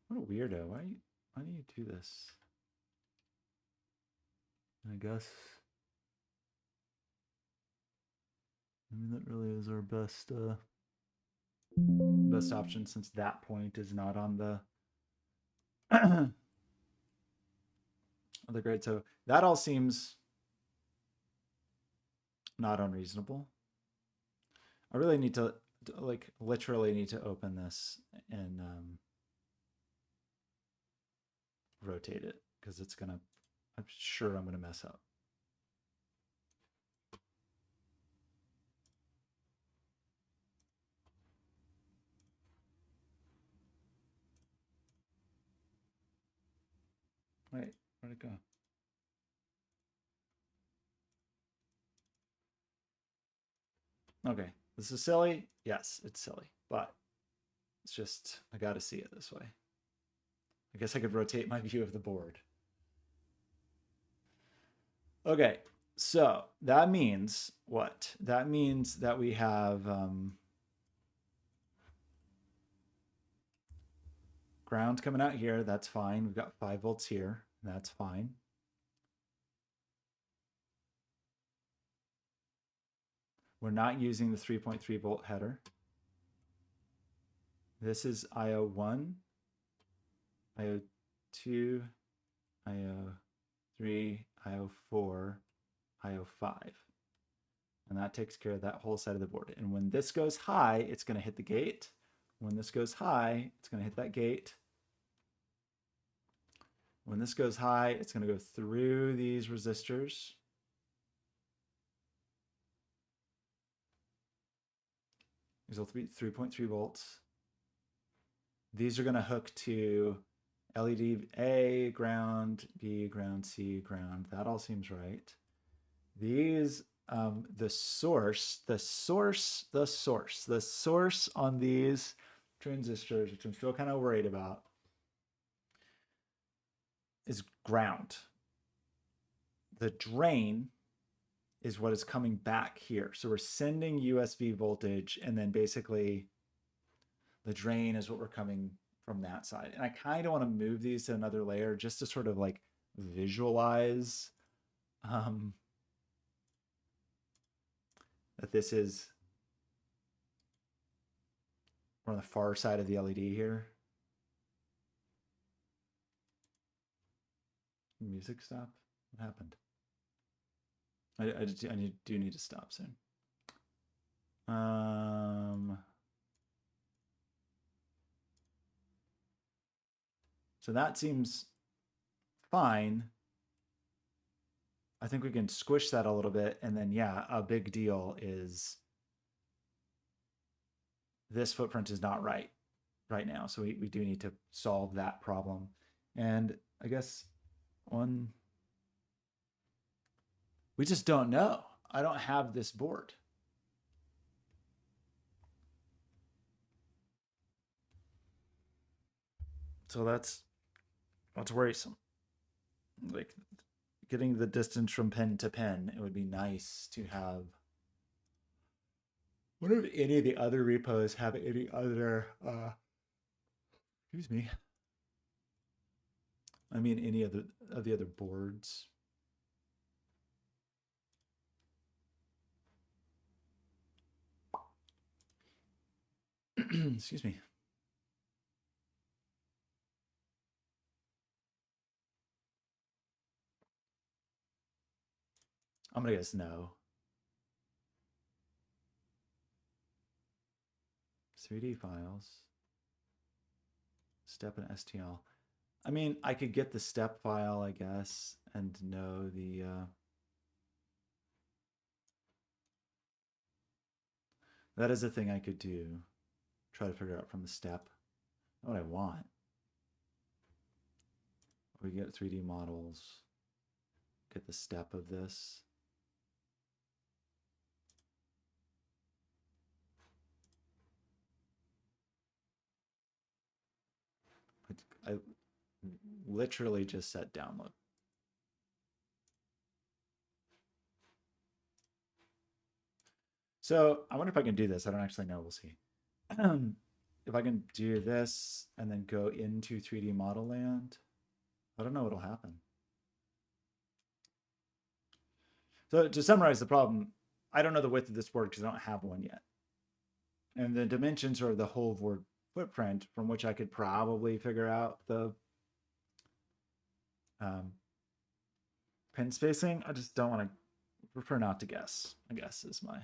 What a weirdo. Why do you do this? I guess. I mean, that really is our best best option, since that point is not on the the grid. So that all seems not unreasonable. I really need to like literally need to open this and rotate it, because it's gonna, I'm sure I'm gonna mess up. Wait, where'd it go? Okay, this is silly. Yes, it's silly, but it's just, I gotta see it this way. I guess I could rotate my view of the board. Okay, so that means what? That means that we have ground coming out here. That's fine. We've got 5 volts here. That's fine. We're not using the 3.3 volt header. This is IO1, IO2, IO3, IO4, IO5. And that takes care of that whole side of the board. And when this goes high, it's going to hit the gate. When this goes high, it's going to hit that gate. When this goes high, it's going to go through these resistors. These will be 3.3 volts. These are going to hook to LED A, ground, B, ground, C, ground. That all seems right. These, the source on these transistors, which I'm still kind of worried about, is ground. The drain is what is coming back here. So we're sending USB voltage, and then basically the drain is what we're coming from that side. And I kind of want to move these to another layer just to sort of like visualize that this is, we're on the far side of the LED here. Music stopped? What happened? I do need to stop soon. So that seems fine. I think we can squish that a little bit. And then, yeah, a big deal is this footprint is not right now. So we do need to solve that problem. And I guess we just don't know. I don't have this board. So that's worrisome. Like getting the distance from pen to pen, it would be nice to have. I wonder if any of the other repos have any other, excuse me. I mean, any of the other boards. Excuse me. I'm gonna guess no. 3D files. Step and STL. I mean, I could get the step file, I guess, and know the that is a thing I could do. Try to figure out from the step what I want. We get 3D models, get the step of this. I literally just set download. So I wonder if I can do this. I don't actually know. We'll see. If I can do this and then go into 3D model land, I don't know what'll happen. So to summarize the problem, I don't know the width of this board because I don't have one yet. And the dimensions are the whole board footprint from which I could probably figure out the pin spacing. I just don't want to, prefer not to guess, I guess is my.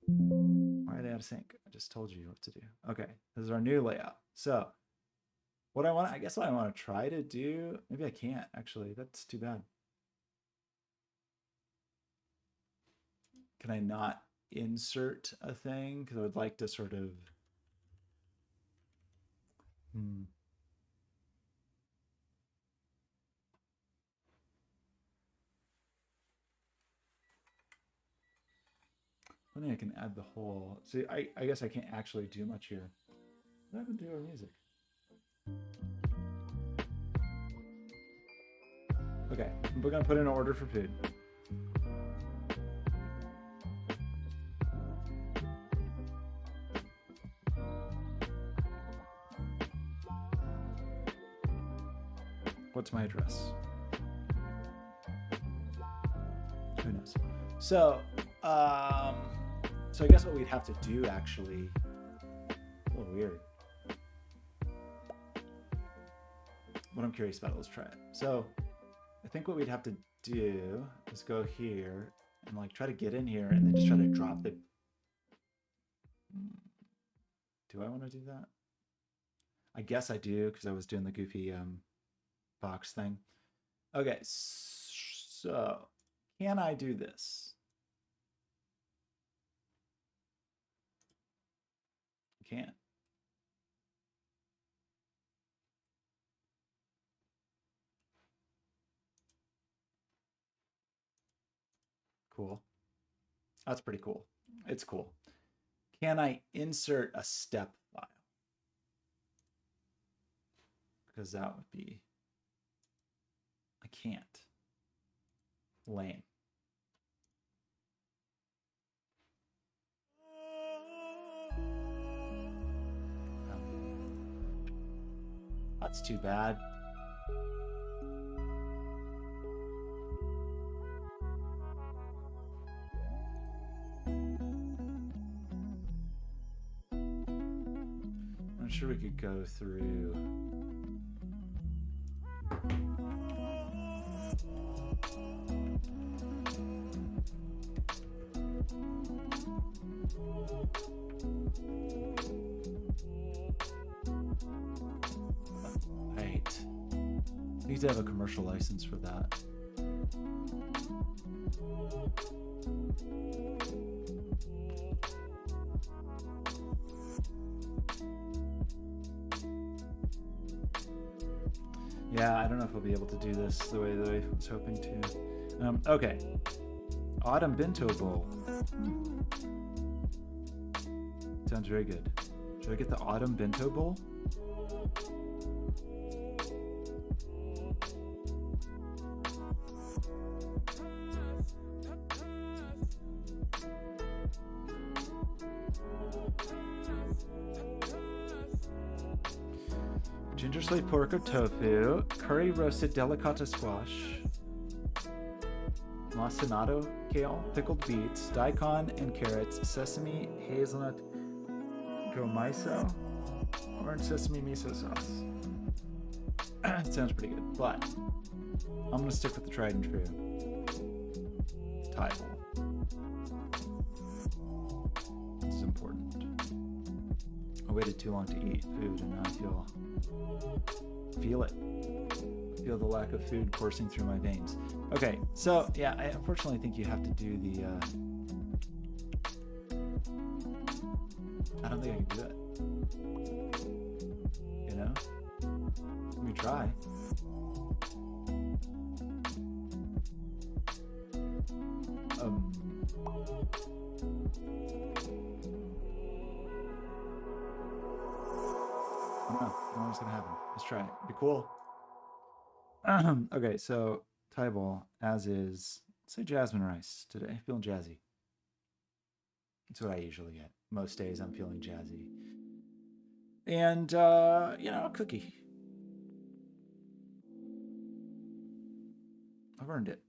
Why are they out of sync? I just told you what to do. Okay, this is our new layout. So what I guess what I want to try to do, maybe I can't actually, that's too bad. Can I not insert a thing? Because I would like to sort of, I think I can add the whole. See, I guess I can't actually do much here. What happened to our music? Okay, we're gonna put in an order for food. What's my address? Who knows? So, so I guess what we'd have to do actually, a little weird. What I'm curious about, let's try it. So I think what we'd have to do is go here and like try to get in here and then just try to drop the, do I want to do that? I guess I do because I was doing the goofy box thing. Okay, so can I do this? I can't. Cool. That's pretty cool. It's cool. Can I insert a step file? Because that would be, I can't. Lame. That's too bad. I'm sure we could go through. Right. I need to have a commercial license for that. Yeah, I don't know if I'll be able to do this the way that I was hoping to. Okay. Autumn Bento Bowl. Sounds very good. Should I get the Autumn Bento Bowl? Ginger slate pork or tofu, curry roasted delicata squash, macinato kale, pickled beets, daikon and carrots, sesame, hazelnut, gomiso, orange sesame miso sauce. It sounds pretty good, but I'm gonna stick with the tried and true Thai bowl. This is important. I waited too long to eat food and now I feel it. Feel the lack of food coursing through my veins. Okay, so yeah, I unfortunately think you have to do the. I don't think I can do it. You know, let me try. I don't know what's gonna happen. Let's try it. Be cool. Okay, so Thai bowl as is. Say jasmine rice today. Feeling jazzy. That's what I usually get. Most days I'm feeling jazzy. And you know, a cookie. I've earned it.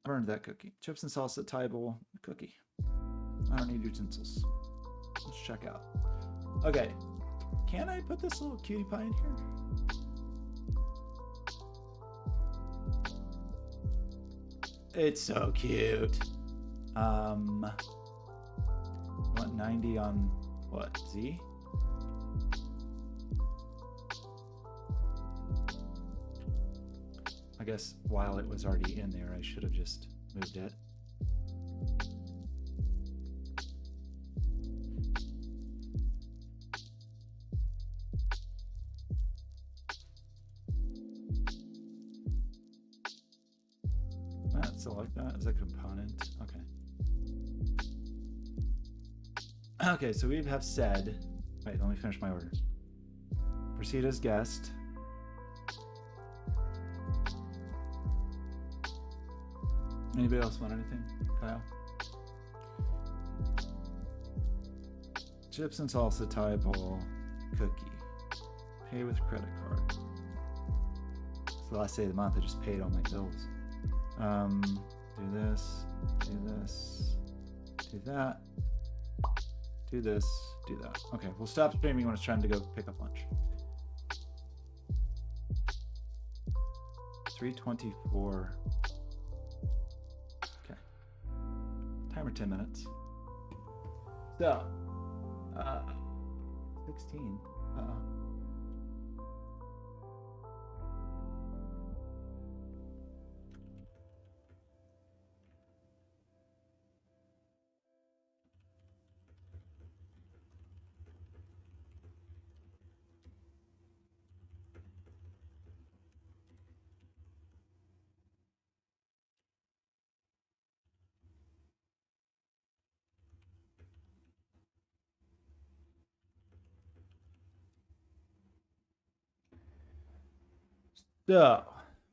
I've earned that cookie. Chips and salsa, Thai bowl, a cookie. I don't need utensils. Let's check out. Okay. Can I put this little cutie pie in here? It's so cute. 190 on what? Z? I guess while it was already in there, I should have just moved it. Select that as a component. Okay. Okay, so we have said. Wait, let me finish my order. Proceed as guest. Anybody else want anything? Kyle? Chips and salsa, Thai bowl, cookie. Pay with credit card. It's the last day of the month. I just paid all my bills. Do this, do this, do that, do this, do that. Okay, we'll stop streaming when it's time to go pick up lunch. 3:24. Okay. Timer 10 minutes. So, 16. So,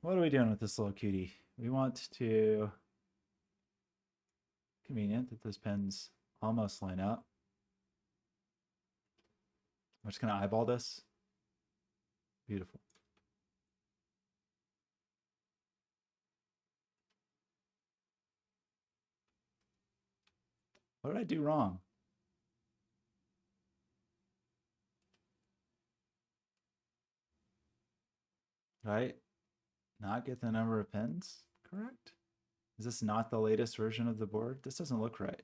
what are we doing with this little cutie? We want to. Convenient that those pens almost line up. I'm just going to eyeball this. Beautiful. What did I do wrong? Right? Not get the number of pins correct? Is this not the latest version of the board? This doesn't look right.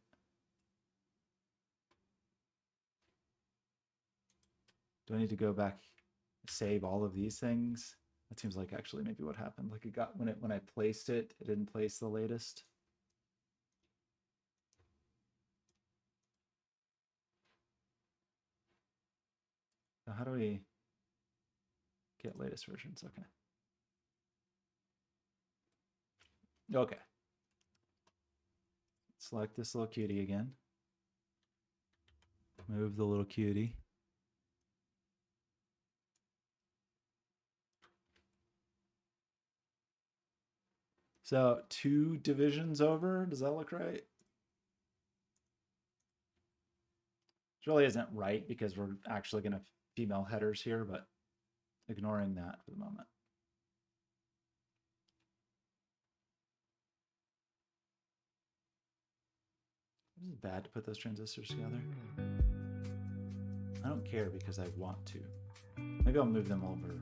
Do I need to go back, save all of these things? That seems like actually maybe what happened. Like it got when I placed it, it didn't place the latest. So how do we get latest versions? Okay. Okay. Select this little cutie again. Move the little cutie. So 2 divisions over, does that look right? It really isn't right because we're actually going to female headers here, but ignoring that for the moment. This is bad to put those transistors together. I don't care because I want to. Maybe I'll move them over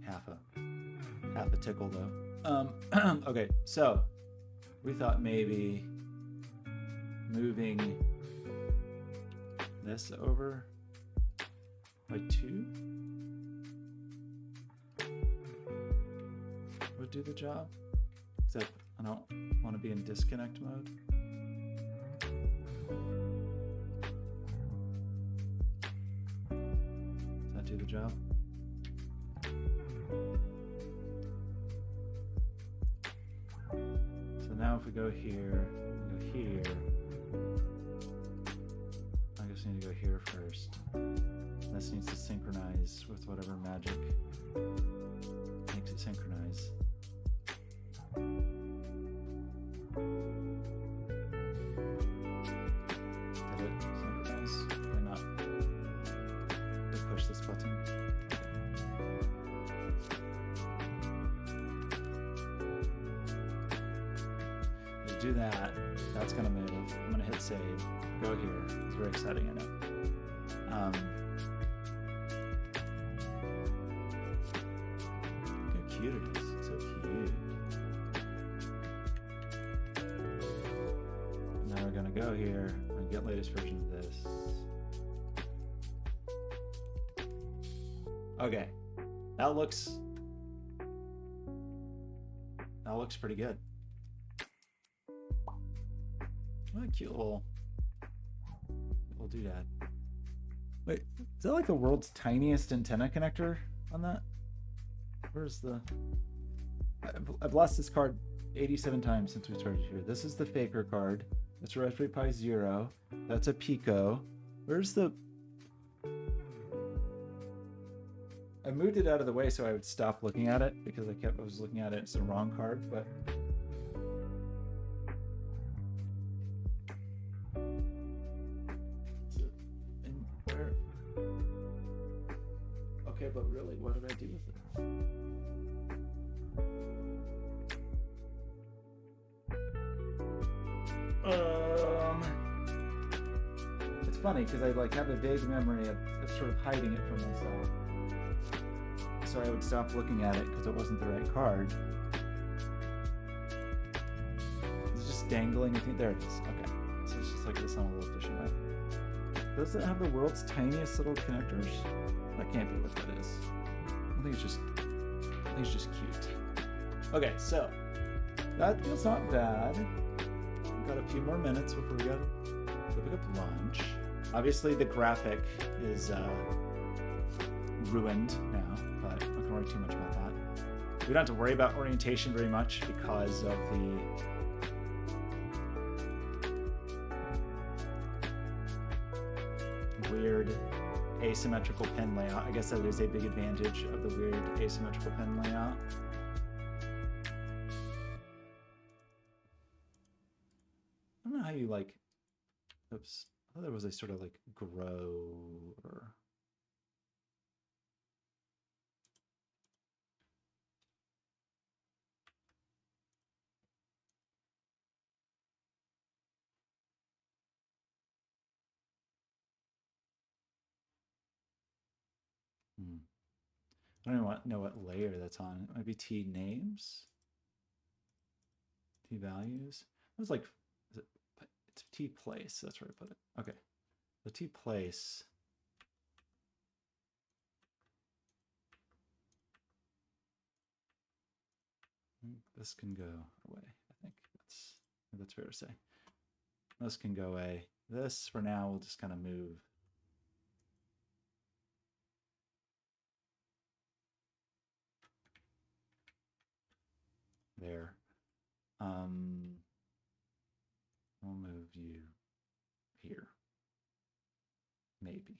half a tickle though. Okay, so we thought maybe moving this over by 2 would do the job. Except I don't want to be in disconnect mode. Does that do the job? So now if we go here, we go here. I just need to go here first. This needs to synchronize with whatever magic makes it synchronize. Did it synchronize? Or not? Did I push this button? Okay. Do that. That's gonna move. I'm gonna hit save. Go here. It's very exciting, I know. Look how cute it is. It's so cute. Now we're gonna go here and get latest version of this. Okay, that looks pretty good. What a cute little doodad. Wait, is that like the world's tiniest antenna connector on that? Where's the... I've lost this card 87 times since we started here. This is the Faker card. That's a Raspberry Pi Zero. That's a Pico. Where's the... I moved it out of the way so I would stop looking at it because I was looking at it. It's the wrong card, but... Okay, but really, what did I do with it? It's funny because I like have a vague memory of sort of hiding it from myself. So I would stop looking at it because it wasn't the right card. It's just dangling. I think there it is. Okay, so it's just like this on a little fishing rod. Does it have the world's tiniest little connectors? That can't be what that is. I think it's just cute. Okay, so that feels not bad. We've got a few more minutes before we go pick up lunch. Obviously the graphic is ruined now, but I'm not gonna worry too much about that. We don't have to worry about orientation very much because of the weird asymmetrical pen layout. I guess that is a big advantage of the weird asymmetrical pen layout. I don't know how you like, oops, I thought there was a sort of like grow or I don't even know what layer that's on. It might be T names, T values. It was like, it's T place. That's where I put it. Okay, the T place. This can go away. I think that's fair to say. This can go away. This for now we'll just kind of move. There. We'll move you here. Maybe.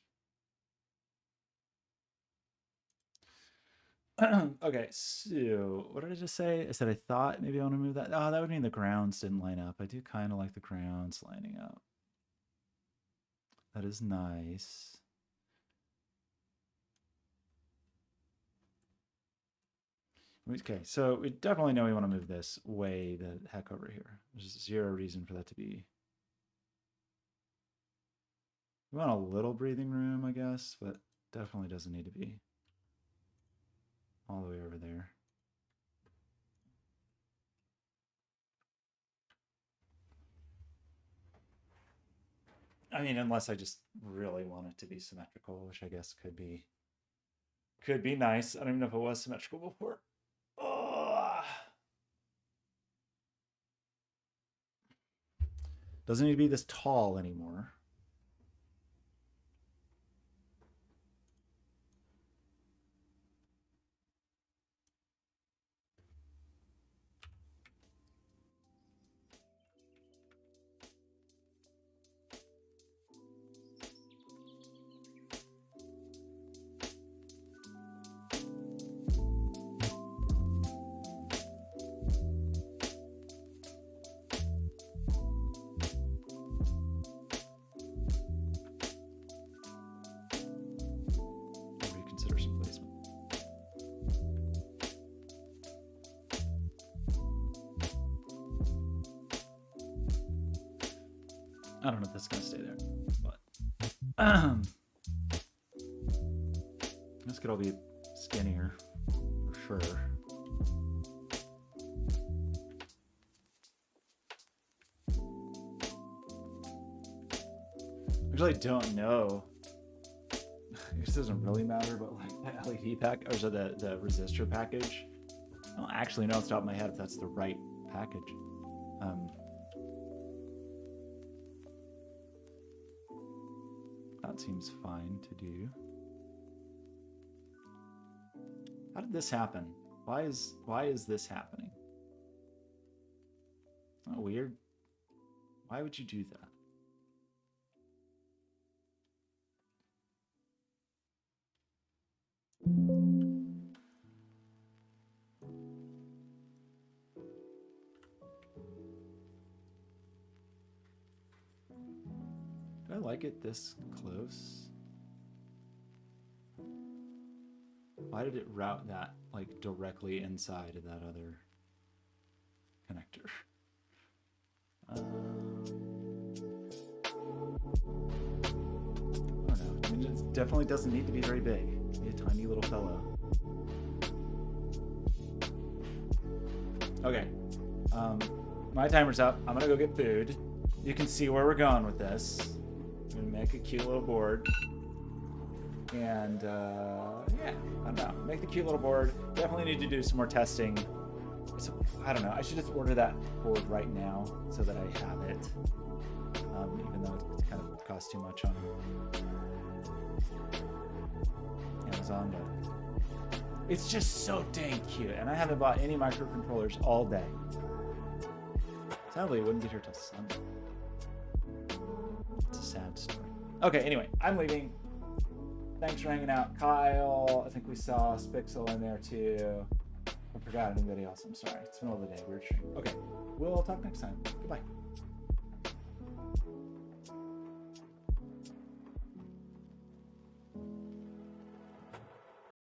Okay, so what did I just say? I said I thought maybe I want to move that. Oh, that would mean the grounds didn't line up. I do kind of like the grounds lining up. That is nice. Okay, so we definitely know we want to move this way the heck over here. There's zero reason for that to be. We want a little breathing room, I guess, but definitely doesn't need to be all the way over there. I mean, unless I just really want it to be symmetrical, which I guess could be nice. I don't even know if it was symmetrical before. Oh. Doesn't need to be this tall anymore. I don't know if that's gonna stay there, but this could all be skinnier for sure. Actually, I don't know. This doesn't really matter, but like the LED pack or so the resistor package. I don't actually know off the top of my head if that's the right package. That seems fine to do. How did this happen? Why is this happening? Oh, weird. Why would you do that? Do I like it this close? Why did it route that like directly inside of that other connector? I don't know. I mean, it definitely doesn't need to be very big. Be a tiny little fellow. Okay. My timer's up. I'm gonna go get food. You can see where we're going with this. I'm gonna make a cute little board. And yeah, I don't know. Make the cute little board. Definitely need to do some more testing. So, I don't know. I should just order that board right now so that I have it. Even though it kind of costs too much on Amazon, but it's just so dang cute. And I haven't bought any microcontrollers all day. Sadly, it wouldn't get here till Sunday. It's a sad story. Okay, anyway, I'm leaving. Thanks for hanging out, Kyle. I think we saw Spixel in there too. I forgot anybody else. I'm sorry. It's the middle of the day. Weird stream. Okay, we'll talk next time. Goodbye.